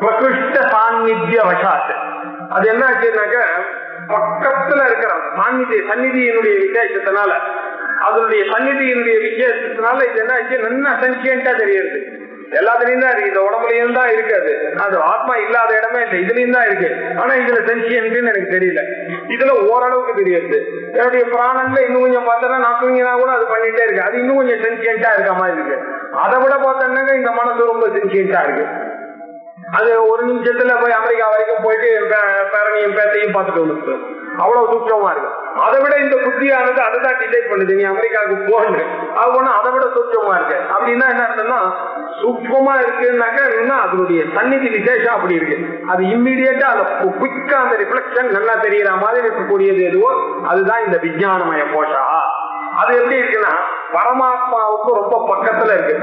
பிரகிருஷ்ட சாநித்திய வசாத்து. அது என்ன ஆச்சுன்னாக்க பக்கத்துல இருக்கிற சந்நிதியினுடைய விசேஷத்தினால, அதனுடைய சந்நிதியினுடைய விசேஷத்தினால இது என்ன ஆச்சு நல்லா சென்சியன்டா தெரியுது. எல்லாத்துலயும் தான் இருக்கு, இந்த உடம்புலயும் தான் இருக்காது, அது ஆத்மா இல்லாத இடமே இல்லை, இதுலயும் தான் இருக்கு. ஆனா இதுல சென்சியன்ட்னு எனக்கு தெரியல, இதுல ஓரளவுக்கு தெரியுது. என்னுடைய பிராணன்ல இன்னும் கொஞ்சம் பார்த்தோன்னா நான் தூங்கினா கூட அது பண்ணிட்டே இருக்கு, அது இன்னும் கொஞ்சம் சென்சியன்டா இருக்க மாதிரி இருக்கு. அதை விட பார்த்தோன்னாக்க இந்த மனசு ரொம்ப சென்சியன்டா இருக்கு. அது ஒரு நிமிஷத்துல போய் அமெரிக்கா வரைக்கும் போயிட்டு பேரனையும் பேத்தையும் பார்த்துட்டு வந்துருக்கு, அவ்வளவு சூட்சமா இருக்கு. அதை விட இந்த புத்தியானது அதை தான் டிசைட் பண்ணுது, நீ அமெரிக்காவுக்கு போன்னு. அது ஒண்ணு அதை விட சூட்சமா இருக்கு. அப்படின்னா என்ன அர்த்தம்னா சூட்சமா இருக்குன்னாக்கா அதனுடைய சந்நிதி விசேஷம் அப்படி இருக்கு. அது இம்மிடியேட்டா அந்த குயிக்கா அந்த ரிஃப்ளெக்ஷன் நல்லா தெரியற மாதிரி இருக்கக்கூடியது எதுவோ அதுதான் இந்த விஞ்ஞானமய கோஷா. அது எப்படி இருக்குன்னா பரமாத்மாவுக்கு ரொம்ப பக்கத்துல இருக்கு.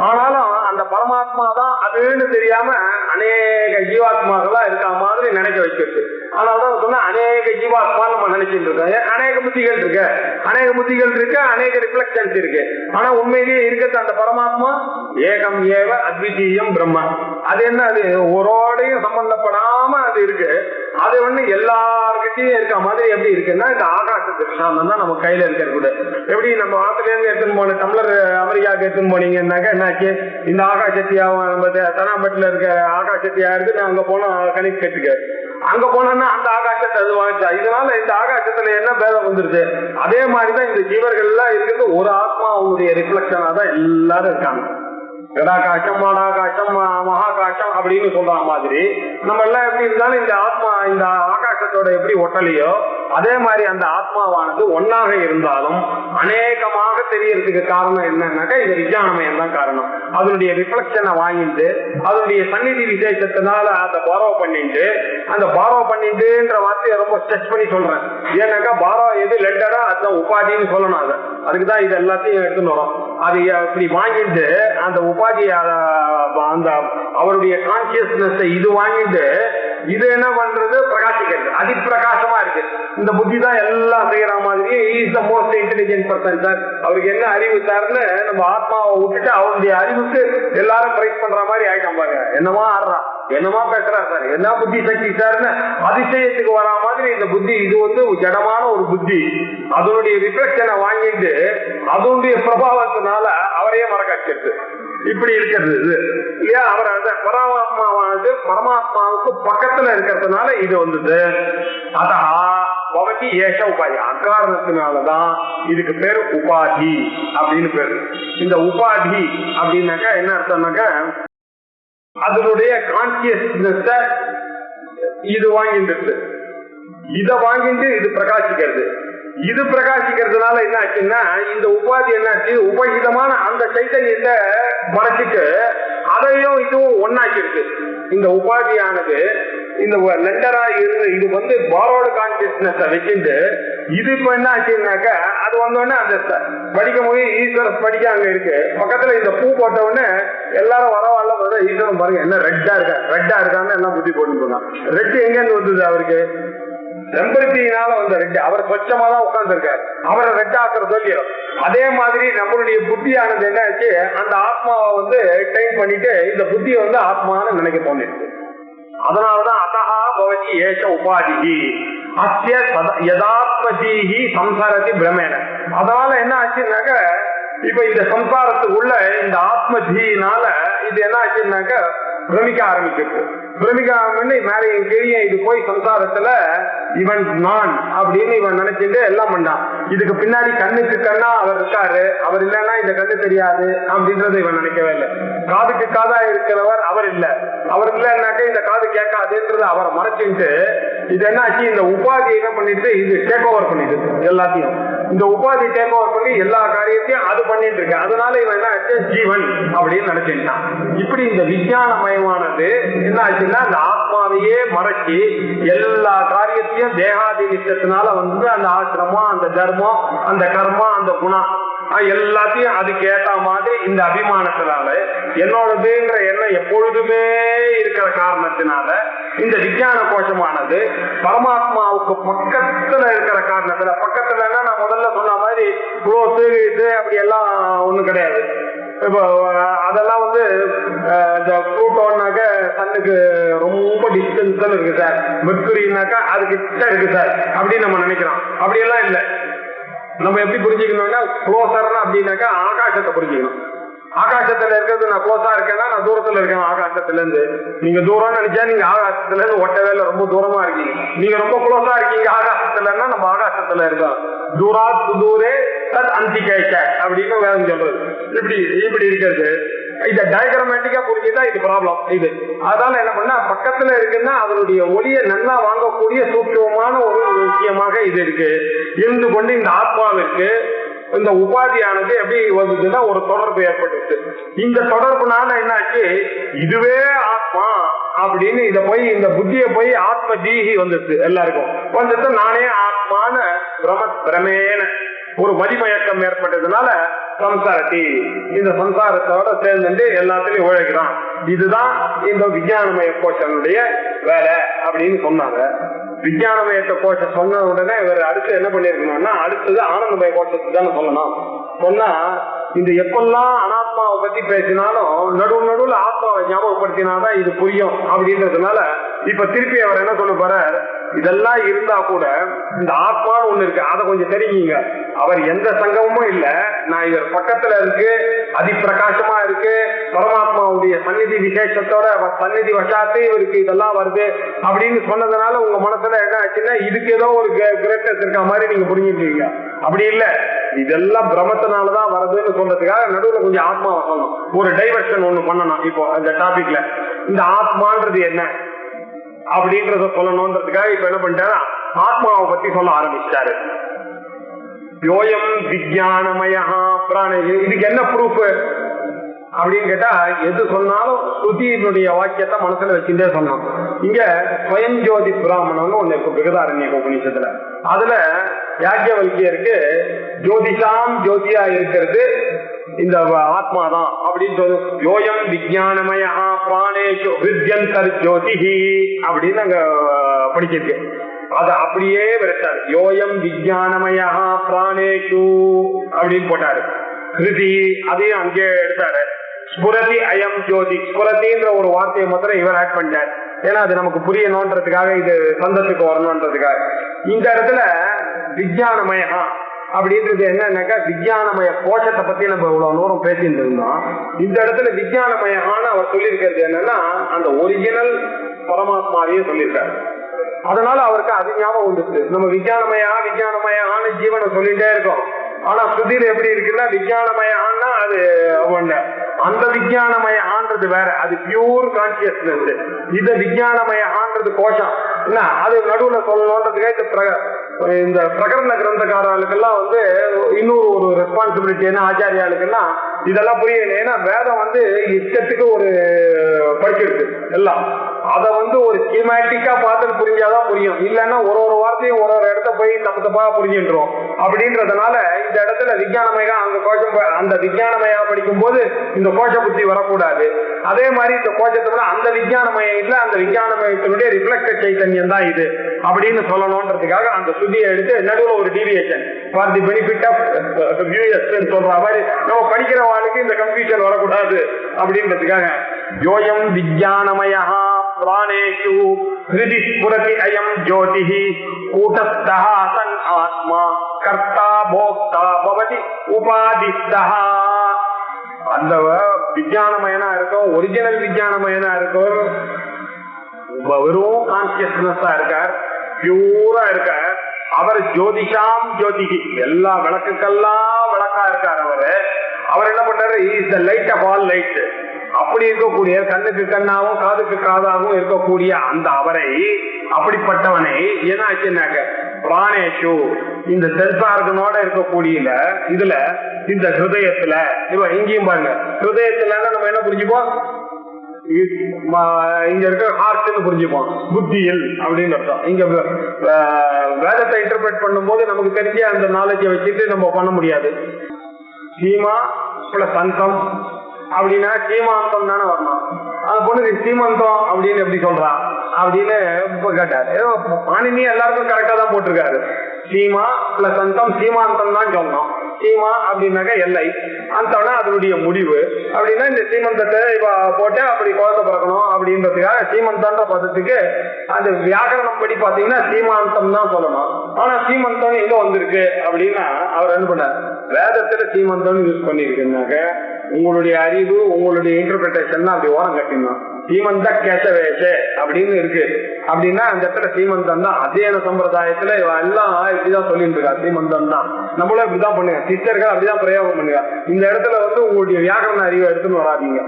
ஆனாலும் அந்த பரமாத்மா தான் அதுன்னு தெரியாம அநேக ஜீவாத்மாக்களா இருக்க மாதிரி நினைக்க வச்சிருக்கு. அதனாலதான் சொன்னா அநேக ஜீவாத்மா நம்ம நினைச்சிட்டு இருக்கோம். அநேக புத்திகள் இருக்கு, அநேக ரிஃப்ளெக்ஷன்ஸ் இருக்கு. ஆனா உண்மையிலேயே இருக்கிறது அந்த பரமாத்மா ஏகம் ஏவ அத்விதீயம் பிரம்ம. அது என்ன, அது ஒரோடையும் சம்பந்தப்படாம அது இருக்கு. அது ஒண்ணு எல்லார்கிட்டையும் இருக்க மாதிரி எப்படி இருக்குன்னா இந்த ஆகாச திருஷ்டாந்தம் தான் நம்ம கையில இருக்கிறது. எப்படி நம்ம ஆத்துல இருந்து எடுத்துன்னு போன டம்ளர் அமெரிக்காவுக்கு எடுத்துன்னு போனீங்கன்னாக்கா என்னாச்சு, இந்த ஆகாசத்தியாவும் நம்ம தனாம்பட்டில இருக்க ஆகாசத்தியா இருக்கு, அங்க போனா கணிப்பு கேட்டுக்க, அங்க போனோம்னா அந்த ஆகாசத்தை அது வாங்கிச்சா. இதனால இந்த ஆகாசத்துல என்ன பேதம் வந்துருது. அதே மாதிரிதான் இந்த ஜீவர்கள் எல்லாம் இருக்கிறது ஒரு ஆத்மா அவங்களுடைய ரிஃப்ளெக்ஷனா தான் எல்லாரும் இருக்காங்க. கடாகாசம் மாடாகாசம் மகாகாசம் அப்படின்னு சொல்ற மாதிரி நம்ம எல்லாம் எப்படி இருந்தாலும் இந்த ஆத்மா இந்த ஆகாசத்தோட எப்படி ஒட்டலையோ அதே மாதிரி அந்த ஆத்மாவானது ஒன்னாக இருந்தாலும் அநேகமாக தெரியறதுக்கு காரணம் என்னன்னாக்கா இந்த விஞ்ஞானமயம் தான் காரணம். அதனுடைய ரிஃப்ளெக்ஷனை வாங்கிட்டு அதனுடைய சந்நிதி விசேஷத்தினால அதை பாரோ பண்ணிட்டு, அந்த பாரோ பண்ணிட்டுன்ற வார்த்தையை ரொம்ப ஸ்ட்ரெச் பண்ணி சொல்றேன். ஏன்னாக்கா பாரோ எது லெட்டடா அதுதான் உபாதின்னு சொல்லணும். அதுக்குதான் இது எல்லாத்தையும் எடுத்துன்னு வரும். அது இப்படி வாங்கிட்டு அந்த உபாதி அந்த அவருடைய கான்சியஸ்னஸ் இது வாங்கிட்டு இது என்ன பண்றது, பிரகாசிக்கிறது, அதிப்பிரகாசமா இருக்கு. இந்த புத்தி தான் எல்லாம் செய்யற மாதிரி is the most intelligent person sir, அவருக்கு என்ன அறிவு சார்னு நம்ம ஆத்மாவை விட்டுட்டு அவருடைய அறிவுக்கு எல்லாரும் பிரைஸ் பண்ற மாதிரி ஆயிட்டோம் பாருங்க. என்னமா ஆடுறான், என்னமா பேசுறா சார், என்ன புத்தி சக்தி சார்னு அதிசயத்துக்கு வரா மாதிரி இந்த புத்தி இது வந்து ஜடமான ஒரு புத்தி. அதனுடைய ரிஃப்ளெக்ஷனை வாங்கிட்டு அதனுடைய பிரபாவத்தினால அவரையே மறக்காச்சிருக்கு. இப்படி இருக்கிறது இல்லையா. அவர் அந்த பரமாத்மாவானது பரமாத்மாவுக்கு பக்கத்துல இருக்கிறதுனால இது வந்தது. அதா பவதி ஏஷ உபாதி, அக்காரணத்தினாலதான் இதுக்கு பேரு உபாதி அப்படின்னு பேரு. இந்த உபாதி அப்படின்னாக்கா என்ன அர்த்தம்னாக்கா அதனுடைய கான்சியஸ்னஸ் இது வாங்கிட்டு இத வாங்கிட்டு இது பிரகாசிக்கிறது. இது பிரகாசிக்கிறதுனால என்ன ஆச்சுன்னா இந்த உபாதி என்னாச்சு, உபகிதமான அந்த சைத்தன்யத்தை மறைச்சிட்டு அதையும் இதுவும் ஒன்னாக்கிருக்கு. இந்த உபாதியானது இந்த லெண்டரா இருந்து இது வந்து பாரோடு கான்சியஸ்னஸ் வச்சுட்டு இது இப்ப என்ன ஆச்சுன்னாக்கா அது வந்தோடனே அந்த படிக்கும் போது ஈஸ்வரன் படிக்க அங்க இருக்கு பக்கத்துல. இந்த பூ போட்ட உடனே எல்லாரும் வரவாళ్ళ ஈஸ்வரன் பாருங்க என்ன ரெட்டா இருக்கான்னு எல்லாம் புத்தி போட்டு போனான். ரெட்டு எங்க இருந்து வந்தது அவருக்கு, செம்பருத்தினால வந்த ரெட்டு. அவர் சொச்சமா தான் உட்கார்ந்து இருக்காரு, அவரை ரெட்டா ஆக்குற சொல்லியும். அதே மாதிரி நம்மளுடைய புத்தியானது என்ன ஆச்சு, அந்த ஆத்மாவை வந்து டைம் பண்ணிட்டு இந்த புத்தியை வந்து ஆத்மான்னு நினைக்க தோணிருக்கு. அதனாலதான் அத்தஹா பவதி ஏஷ உபாதி அஸ்ய யதாத்மஜீஹி சம்சாரத்தி பிரமேன. அதனால என்ன ஆச்சுன்னாக்க இப்ப இந்த சம்சாரத்துக்குள்ள இந்த ஆத்மஜீனால இது என்ன ஆச்சுன்னாக்க பிரமிக்க ஆரம்பிச்சிருக்கு. பிரமிக்காம பண்ணி மேலே கீழே இது போய் சம்சாரத்துல இவன் நான் அப்படின்னு இவன் நினைச்சிட்டு எல்லாம் பண்ணான். இதுக்கு பின்னாடி கண்ணுக்கு கண்ணா அவர் இருக்காரு, அவர் இல்லைன்னா இந்த கண்ணு தெரியாது அப்படின்றத இவன் நினைக்கவே இல்லை. காதுக்கு காதா இருக்கிறவர் அவர் இல்ல, அவர் இல்லைன்னாக்க இந்த காது கேட்காதுன்றது அவரை மறைச்சிட்டு இது என்ன ஆச்சு, இந்த உபாதி என்ன பண்ணிட்டு இது டேக் ஓவர் பண்ணிட்டு எல்லாத்தையும், இந்த உபாதி டேக் ஓவர் பண்ணி எல்லா காரியத்தையும் அது பண்ணிட்டு இருக்கு. அதனால இவன் என்ன ஆச்சு, ஜீவன் அப்படின்னு நினைச்சுட்டான். இப்படி இந்த விஞ்ஞானமயமானது என்ன ஆச்சுன்னா அந்த ஆத்மாவையே மறைச்சி எல்லா காரியத்தையும் தேகாதி நிச்சயத்தினால வந்து அந்த ஆசிரமம், அந்த தர்மம், அந்த கர்மா, அந்த குணம் எல்லாத்தையும் அதுக்கு ஏற்ற மாதிரி இந்த அபிமானத்தினால என்னோடதுங்கிற எண்ணம் எப்பொழுதுமே இருக்கிற காரணத்தினால இந்த விஞ்ஞான கோஷமானது பரமாத்மாவுக்கு பக்கத்துல இருக்கிற காரணத்துல, பக்கத்துலன்னா நான் முதல்ல சொன்ன மாதிரி குளோஸ் இது அப்படி எல்லாம் ஒண்ணும் கிடையாது. இப்போ அதெல்லாம் வந்து இந்த புளூட்டோன்னாக்க சன்னுக்கு ரொம்ப டிஸ்டன்ஸ்ல இருக்கு சார், மெர்க்குரினாக்கா அது கிட்ட இருக்கு சார் அப்படின்னு நம்ம நினைக்கிறோம். அப்படியெல்லாம் இல்லை. நம்ம எப்படி புரிஞ்சுக்கணும்னா க்ளோசர்னா அப்படின்னாக்கா ஆகாசத்தை புரிஞ்சுக்கணும். ஆகாசத்துல இருக்கிறது நான் க்ளோஸா இருக்கேன்னா நான் தூரத்துல இருக்கேன் ஆகாசத்துல இருந்து. நீங்க தூரம் நினைச்சா நீங்க ஆகாசத்துல இருந்து ஒட்டவே இல்லை, ரொம்ப தூரமா இருக்கீங்க. நீங்க ரொம்ப க்ளோஸா இருக்கீங்க ஆகாசத்துலன்னா நம்ம ஆகாசத்துல இருக்கோம். தூராத் தூரே தத் அந்திகேஷ அப்படின்னு வேதம் சொல்றது. இப்படி இப்படி இருக்கிறது இத டயக்ராமேட்டிக்கா புரிஞ்சுதான் இது ப்ராப்ளம் இது. அதனால என்ன பண்ணா பக்கத்துல இருக்குன்னா அதனுடைய ஒளிய நல்லா வாங்கக்கூடிய சூட்சமான ஒரு விஷயமாக இது இருக்கு. இருந்து கொண்டு இந்த ஆத்மாவிற்கு இந்த உபாதியானது எப்படி வந்ததுன்னா ஒரு தொடர்பு ஏற்பட்டுச்சு. இந்த தொடர்புனால என்னாச்சு, இதுவே ஆத்மா அப்படின்னு இத போய் இந்த புத்திய போய் ஆத்ம ஜீகி வந்துச்சு, எல்லாருக்கும் வந்துட்டு நானே ஆத்மான பிரமேன ஒரு மதிமயக்கம் ஏற்பட்டதுனால சம்சாரத்தி இந்த சம்சாரத்தோட சேர்ந்து எல்லாத்திலையும் உழைக்கிறான். இதுதான் இந்த விஞ்ஞானமய கோஷனுடைய வேலை அப்படின்னு சொன்னாங்க. விஞ்ஞானமயத்த கோஷம் சொன்ன உடனே இவர் அடுத்து என்ன பண்ணிருக்கணும்னா அடுத்தது ஆனந்தமய கோஷத்துக்கு தானே சொல்லணும். சொன்னா இந்த எப்பெல்லாம் அனாத்மாவை பத்தி பேசினாலும் நடுவுல ஆத்மாவை ஞாபகப்படுத்தினாதான் இது புரியும் அப்படின்றதுனால இப்ப திருப்பி அவர் என்ன சொல்ல போறார், இதெல்லாம் இருந்தா கூட இந்த ஆத்மான்னு ஒண்ணு இருக்கு, அதை கொஞ்சம் தெரிஞ்சுங்க. அவர் எந்த சங்கமும் இல்ல, நான் இவர் பக்கத்துல இருக்கு, அதிப்பிரகாசமா இருக்கு, பரமாத்மாவுடைய சந்நிதி விசேஷத்தோட சந்நிதி வசாத்து இவருக்கு இதெல்லாம் வருது அப்படின்னு சொன்னதுனால உங்க மனசுல என்ன ஆச்சுன்னா இதுக்கு ஏதோ ஒரு கிரேட்னஸ் இருக்க மாதிரி நீங்க புரிஞ்சுட்டீங்க. அப்படி இல்ல, இதெல்லாம் பிரமத்தினாலதான் வருதுன்னு சொல்றதுக்காக நடுவில் கொஞ்சம் ஆத்மாவை சொல்லணும், ஒரு டைவர்ஷன் ஒண்ணு பண்ணணும். இப்போ அந்த டாபிக்ல இந்த ஆத்மான்றது என்ன அப்படின்றத சொல்லணும்ன்றதுக்காக இப்ப என்ன பண்ணிட்டாரு, ஆத்மாவை பத்தி சொல்ல ஆரம்பிச்சிட்டாரு. யோயம் விஞ்ஞானமயா பிராண. இதுக்கு என்ன ப்ரூஃப் அப்படின்னு கேட்டா எது சொன்னாலும் ஸ்ருதியினுடைய வாக்கியத்தை மனசுல வச்சுட்டே சொன்னோம். இங்க ஸ்வயம் ஜோதி பிராமணன் ஒண்ணு இருக்கு பிருகதாரண்ய உபநிஷத்துல. அதுல யாக்ஞவல்கியருக்கு ஜோதிஷாம் ஜோதியா இருக்கிறது இந்த ஆத்மாதான் அப்படின்னு சொல்லு. யோயம் விஞ்ஞானமயா பிராணேஷு வித்யந்தர் ஜோதிஹி அப்படின்னு அங்க படிச்சிருக்கு. அதை அப்படியே விரட்டாரு. யோயம் விஞ்ஞானமயா பிராணேஷு அப்படின்னு போட்டாரு. கிருதி அதையும் அங்கே எடுத்தாரு. ஸ்புரதி அயம் ஜோதி, ஸ்புரதின்ற ஒரு வார்த்தையை மாத்திரம் இவர் ஆட் பண்ணார். ஏன்னா அது நமக்கு புரியணும்ன்றதுக்காக, இது சந்தத்துக்கு வரணும்ன்றதுக்காக. இந்த இடத்துல விஞ்ஞானமயா அப்படின்றது என்னன்னாக்கா விஞ்ஞானமய கோஷத்தை பத்தி நம்ம இவ்வளவு தூரம் பேசிட்டு இருந்தோம். இந்த இடத்துல விஞ்ஞானமயான அவர் சொல்லியிருக்கிறது என்னன்னா அந்த ஒரிஜினல் பரமாத்மாவையே சொல்லியிருக்காரு. அதனால அவருக்கு அது ஞாபகம் வந்துச்சு. நம்ம விஞ்ஞானமயான ஜீவனை சொல்லிட்டே இருக்கோம். ஆனா சுதிர் எப்படி இருக்குன்னா விஞ்ஞானமயான்னா அது ஒண்ணு, அந்த விஞ்ஞானமயான்றது வேற, அது பியூர் கான்சியஸ்னஸ். இது விஞ்ஞானமயான்றது கோஷம் என்ன, அது நடுவுல சொல்லணும்ன்றதுக்காக இந்த பிரகரண கிரந்தக்காரர்களுக்கெல்லாம் வந்து இன்னொரு ஒரு ரெஸ்பான்சிபிலிட்டி என்ன ஆச்சாரியாளுக்குன்னா இதெல்லாம் புரியல. ஏன்னா வேதம் வந்து இஷ்டத்துக்கு ஒரு படிச்சிருக்கு எல்லாம், அதை வந்து ஒரு ஸ்கீமேட்டிக்கா பார்த்து புரிஞ்சாதான் புரியும். இல்லைன்னா ஒரு வார்த்தையும் ஒரு இடத்த போய் தப்பா புரிஞ்சுன்றோம். அப்படின்றதுனால இந்த இடத்துல விஞ்ஞானமயா அந்த கோஷம், அந்த விஞ்ஞானமயா படிக்கும் போது இந்த கோஷ புத்தி வரக்கூடாது. அதே மாதிரி இந்த கோஷத்தை விட அந்த விஞ்ஞானமயம் இல்ல, அந்த விஞ்ஞானமயத்தினுடைய ரிஃப்ளெக்டட் சைத்தன்யம் தான் இது அப்படின்னு சொல்லணும்ன்றதுக்காக அந்த சுத்தியை எடுத்து நடுவில் ஒரு deviation for the benefit of viewers சொல்ற மாதிரி நம்ம படிக்கிற வாழ்க்கை இந்த கன்ஃபியூஷன் வரக்கூடாது அப்படின்றதுக்காக யோயம் விஞ்ஞானமயா பிராணேஷு ஹிருதி ஸ்புரதி அயம் ஜோதிஹி கூட்டஸ்தஹ சன் ஆத்மா கர்த்தா போக்தா பவதி உபாதிஸ்தஹ. அந்த விஞ்ஞானமயனா இருக்கும், ஒரிஜினல் விஞ்ஞானமயனா இருக்கும், வெறும் கான்சியஸ்னஸா இருக்கார், பியூரா இருக்கார். அவர் ஜோதிஷாம் ஜோதிகி, எல்லா விளக்குக்கெல்லாம் விளக்கா இருக்கார். அவர் என்ன பண்றாரு, is the light of all light. அப்படி இருக்கக்கூடிய கண்ணுக்கு கண்ணாவும் காதுக்கு காதாகவும் இருக்கக்கூடிய அந்த அவரை, அப்படிப்பட்டவனை என்ன ஆச்சுன்னாக்க பிராணேஷு, இந்த சென்சார்கனோட இருக்கக்கூடிய இதுல, இந்த ஹிருதயத்துல, இப்ப இங்கேயும் பாருங்க, ஹிருதயத்துல நம்ம என்ன புரிஞ்சுப்போம், இங்க இருக்க ஹார்ட்னு புரிஞ்சுப்போம், புத்தியில் அப்படின்னு அர்த்தம். இங்க வேதத்தை இன்டர்பிரேட் பண்ணும் போது நமக்கு தெரிஞ்ச அந்த நாலேஜை வச்சுட்டு நம்ம பண்ண முடியாது. சீமா பிளஸ் அந்தம் அப்படின்னா சீமாந்தம் தானே வரணும். அந்த பொண்ணுக்கு சீமந்தம் அப்படின்னு எப்படி சொல்றா அப்படின்னு கேட்டாரு. பாணினி எல்லாருக்கும் கரெக்டா தான் போட்டிருக்காரு. சீமா பிளஸ் அந்தம், சீமாந்தம் தான் சொல்லணும். சீமா அப்படின்னாக்க எல்லை, அந்தம்னா அதனுடைய முடிவு. அப்படின்னா இந்த சீமந்தத்தை போட்டு அப்படி குழந்தை பிறக்கணும் அப்படின்றதுக்காக சீமந்தன்ற பதத்துக்கு அந்த வியாக்கரணம் படி பாத்தீங்கன்னா சீமாந்தம் தான் சொல்லணும். ஆனா சீமந்தம் எங்க வந்திருக்கு அப்படின்னா அவர் என்ன பண்ணார், வேதத்துல சீமந்தம் யூஸ் பண்ணிருக்குனாக்க உங்களுடைய அறிவு, உங்களுடைய இன்டர்பிரேஷன் அப்படி ஓரம் கட்டிடணும். சீமந்த கேசவேஷ அப்படின்னு இருக்கு அப்படின்னா அந்த இடத்துல சீமந்தம் தான். அத்தியன சம்பிரதாயத்துல எல்லாம் இப்படிதான் சொல்லிட்டு இருக்கா, சீமந்தம் தான். நம்மளும் இப்படிதான் பண்ணுங்க, சிஸ்டர்கள் அப்படிதான் பிரயோகம் பண்ணுங்க. இந்த இடத்துல உங்களுடைய வியாக்கரண அறிவை எடுத்துன்னு வராதீங்க.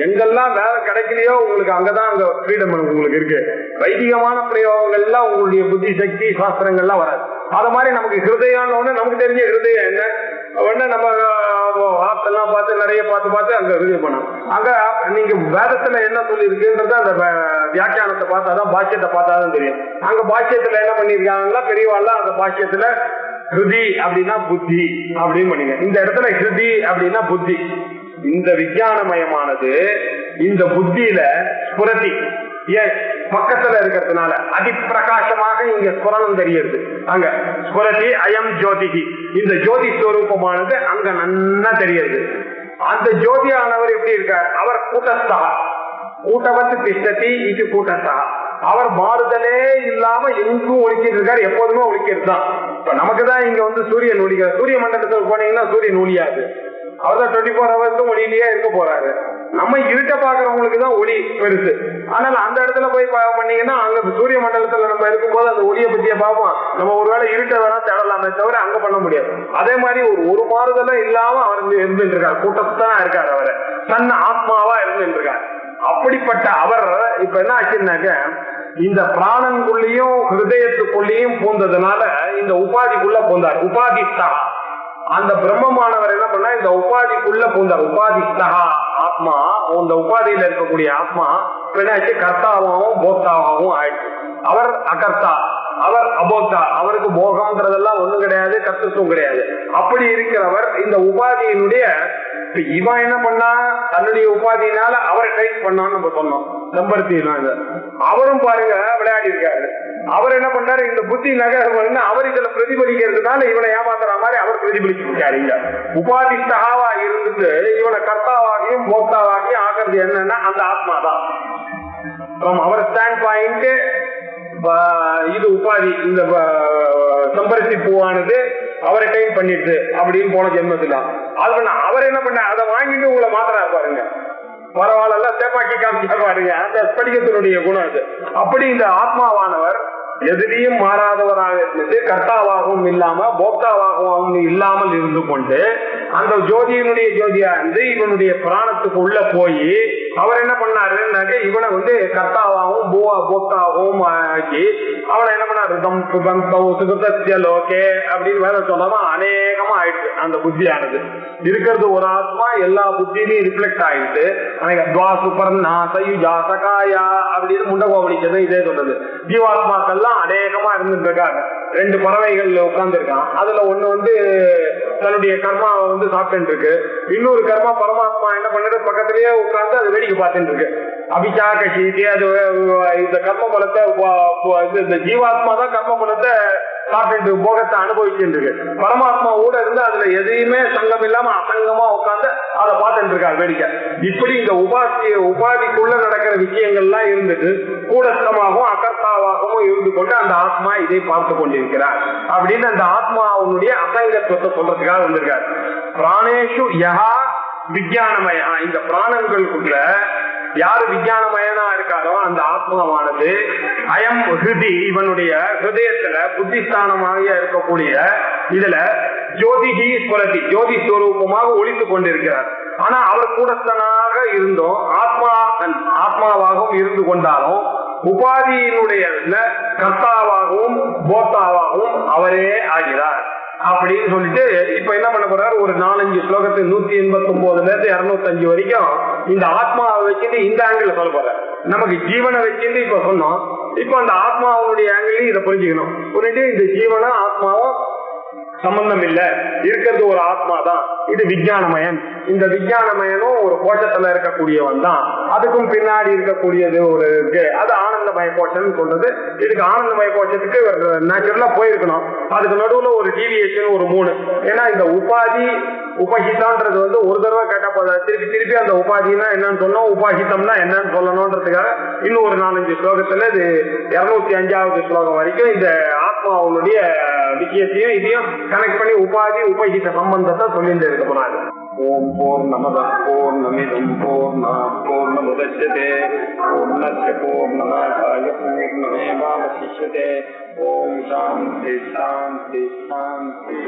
எங்கெல்லாம் வேலை கிடைக்கலையோ உங்களுக்கு அங்கதான் அங்க ஃப்ரீடம் உங்களுக்கு இருக்கு. வைதிகமான பிரயோகங்கள்லாம் உங்களுடைய புத்தி சக்தி சாஸ்திரங்கள்லாம் வராது. அது மாதிரி நமக்கு ஹிருதயம் ஒண்ணு, நமக்கு தெரிஞ்ச ஹிருதயம் என்ன உடனே நம்ம வார்த்தைலாம் பார்த்து நிறைய பார்த்து அங்க இது பண்ணோம். அங்க நீங்க வேதத்துல என்ன சொல்லி இருக்குன்றது அந்த வியாக்கியானத்தை பார்த்தாதான், பாஷ்யத்தை பார்த்தாதான் தெரியும். அங்க பாஷ்யத்துல என்ன பண்ணிருக்காங்களா பெரியவாள்லாம், அந்த பாஷ்யத்துல ஹிருதி அப்படின்னா புத்தி அப்படின்னு பண்ணீங்க. இந்த இடத்துல ஹிருதி அப்படின்னா புத்தி. இந்த விஞ்ஞானமயமானது இந்த புத்தியில ஸ்புரதி பக்கத்துல இருக்கிறதுனால அதிப்பிரகாசமாக இங்க ஸ்புரணம் தெரியுது. அங்க ஸ்புரதி அயம் ஜோதிகி, இந்த ஜோதி ஸ்வரூபமானது அங்க நன்னா தெரியுது. அந்த ஜோதியானவர் எப்படி இருக்கார், அவர் கூட்டஸ்தா, கூட்டவத்து திஷ்டதி இது கூட்டஸ்தா. அவர் மாறுதலே இல்லாம எங்கும் ஒழிக்கிட்டு இருக்காரு, எப்போதுமே ஒழிக்கிறது தான். இப்ப நமக்குதான் இங்க சூரியன் ஒழிக்கிறார். சூரிய மண்டலத்துக்கு போனீங்கன்னா சூரியன் ஒழியாது, அவர்தான் 24 hours ஒளியிலேயே இருக்க போறாரு. நம்ம இருட்ட பாக்குறவங்களுக்கு தான் ஒளி பெருசு. ஆனால் அந்த இடத்துல போய் பண்ணீங்கன்னா அங்க சூரிய மண்டலத்துல நம்ம இருக்கும்போது அந்த ஒளியை பத்திய பார்ப்போம். நம்ம ஒருவேளை இருட்ட வேணா தேடலாமே தவிர அங்க பண்ண முடியாது. அதே மாதிரி ஒரு மாறுதலும் இல்லாம அவர் இருந்துட்டு இருக்காரு, கூட்டத்தான் இருக்காரு. அவரை தன் ஆத்மாவா இருந்துட்டு இருக்காரு. அப்படிப்பட்ட அவர் இப்ப என்ன ஆச்சுன்னாக்க இந்த பிராணங்குள்ளேயும் ஹிருதயத்துக்குள்ளேயும் பூந்ததுனால இந்த உபாதிக்குள்ள பூந்தார். உபாதிஸ்தா, அந்த பிரம்மமானவர் என்ன பண்ணா இந்த உபாதிக்குள்ள பூந்தார். உபாதிஸ்தா ஆத்மா, இந்த உபாதியில இருக்கக்கூடிய ஆத்மா என்னாச்சு, கர்த்தாவாகவும் போக்தாவாகவும் ஆயிடுச்சு. அவர் அகர்த்தா, அவர் அபோக்தா, அவருக்கு போகம்ன்றதெல்லாம் ஒண்ணும் கிடையாது, கர்த்தத்துவம் கிடையாது. அப்படி இருக்கிறவர் இந்த உபாதியினுடைய, இவன் என்ன பண்ணா தன்னுடைய உபாதியினால அவரை டைப் பண்ணான்னு நம்ம சொன்னோம். நம்பர்த்தினாங்க அவரும் பாருங்க விளையாடி இருக்காரு. அவர் என்ன பண்றாரு, இந்த புத்தி நகர் அவர் இதுல பிரதிபலிக்கிறதுனால இவனை ஏமாத்துற மாதிரி அவர் பிரதிபலிச்சிருக்காரு. இங்க உபாதிஸ்தகாவா இருந்துட்டு இவனை கர்த்தாவாகியும் போக்தாவாகியும் ஆகிறது என்னன்னா அந்த ஆத்மா தான். அவர் ஸ்டாண்ட் பாயிண்ட் இது உபாதி, இந்த சம்பரசி பூவானது அவரை டைம் பண்ணிட்டு அப்படின்னு போன ஜென்மத்துல அவர் என்ன பண்ண அதை வாங்கிட்டு உங்களை மாத்திரா பாருங்க, பரவாயில்ல சேப்பாக்கி காமிச்சா பாருங்க. அந்த ஸ்படிகத்தினுடைய குணம் அது. அப்படி இந்த ஆத்மாவானவர் எதிலையும் மாறாதவராக இருந்துட்டு கர்த்தாவாகவும் இல்லாம போக்தாவாகவும் இல்லாமல் இருந்து கொண்டு அந்த ஜோதியினுடைய ஜோதியா இருந்து இவனுடைய பிராணத்துக்கு உள்ள போய் அவர் என்ன பண்ணாருன்னாக்க இவனை கர்த்தாவாகவும் போக்தாவாகவும் ஆக்கி அவனை என்ன பண்ணாரு, லோகே அப்படின்னு வேற சொல்லாம அநேகமா ஆயிடுச்சு. அந்த புத்தியானது இருக்கிறது ஒரு ஆத்மா, எல்லா புத்தியிலையும் ரிஃப்ளெக்ட் ஆயிடுச்சு. அப்படின்னு முண்டகோபடிச்சது இதே சொல்றது. ஜீவாத்மாக்கள்லாம் அநேகமா இருந்துட்டு இருக்காங்க. 2 பறவைகள் உட்கார்ந்து இருக்கான். அதுல ஒண்ணு தன்னுடைய கர்மாவை சாப்பிட்டு இருக்கு, இன்னொரு கர்மா பரமாத்மா என்ன பண்ணுறது பக்கத்திலேயே உட்கார்ந்து அது வேடிக்கை பார்த்துட்டு இருக்கு. அபிஷாக செய்தி அது இந்த கர்ம பலத்தை இந்த ஜீவாத்மா தான் கர்ம பலத்தை சாப்பிட்டு போகத்தை அனுபவிச்சுட்டு இருக்கு. பரமாத்மா கூட இருந்து அதுல எதையுமே சங்கம் இல்லாம அசங்கமா உட்கார்ந்து அதை பார்த்துட்டு இருக்காரு வேடிக்கை. இப்படி இந்த உபாதிக்குள்ள நடக்கிற விஷயங்கள்லாம் இருந்துட்டு கூடஸ்தமாகவும் அகர்த்தாவாகவும் இருந்து கொண்டு அந்த ஆத்மா இதை பார்த்து கொண்டிருக்கிறார் அப்படின்னு அந்த ஆத்மாவுடைய அசங்கத்துவத்தை சொல்றதுக்காக வந்திருக்காரு. பிராணேஷு யஹா விஞ்ஞானமயா, இந்த பிராணங்களுக்குள்ள யாரு விஞ்ஞானமயனா இருக்காரோ அந்த ஆத்மாவானது அயம் ஹிருதி, இவனுடைய ஹிருதயத்துல புத்திஸ்தானமாக இருக்கக்கூடிய இதுல ஜோதிகி ஸ்வரதி, ஜோதி ஸ்வரூபமாக ஒளித்து கொண்டிருக்கிறார். ஆனா அவர் கூடத்தனாக இருந்தோம், ஆத்மாவாகவும் இருந்து கொண்டாலும் உபாதியினுடைய கர்த்தாவாகவும் போத்தாவாகவும் அவரே ஆகிறார் அப்படின்னு சொல்லிட்டு இப்ப என்ன பண்ண போறாரு, ஒரு 4-5 ஸ்லோகத்து 189 205 வரைக்கும் இந்த ஆத்மாவை வச்சுட்டு இந்த ஆங்கிள் சொல்ல போற. நமக்கு ஜீவனை வச்சுட்டு இப்ப சொன்னோம், இப்ப அந்த ஆத்மாவுடைய ஆங்கிளையும் இதை புரிஞ்சுக்கணும். புரிஞ்சு இந்த ஜீவனும் ஆத்மாவும் சம்பந்தம் இல்ல, இருக்கிறது ஒரு ஆத்மா தான், இது விஞ்ஞானமயன். இந்த விஞ்ஞானமயனும் ஒரு கோஷத்துல இருக்கக்கூடியவன் தான், அதுக்கும் பின்னாடி இருக்கக்கூடியது ஒரு இருக்கு, அது ஆனந்தமய கோஷம் சொல்றது. இதுக்கு ஆனந்தமய கோஷத்துக்கு நேச்சுரலா போயிருக்கணும், அதுக்கு நடுவுல ஒரு டீவியேஷன் ஒரு 3. ஏன்னா இந்த உபாதி உபஹிதான்றது ஒரு தடவை கேட்டா போத, திருப்பி அந்த உபாதினா என்னன்னு சொன்னோம், உபாஹிதம்னா என்னன்னு சொல்லணும்ன்றதுக்காக இன்னும் ஒரு 4-5 ஸ்லோகத்துல இது 205வது ஸ்லோகம் வரைக்கும் இந்த ஆத்மாவுடைய விஷயத்தையும் இதையும் கனெக்ட் பண்ணி உபாதி உபஹித சம்பந்தத்தை சொல்லிட்டு இருக்க போனாங்க. ஓம் பூர்ணமத பூர்ணமிதம் பூர்ணாத் பூர்ணமுதச்யதே பூர்ணஸ்ய பூர்ணமாதாய பூர்ணமேவாவசிஷ்யதே. ஓம் சாந்தி சாந்தி சாந்தி.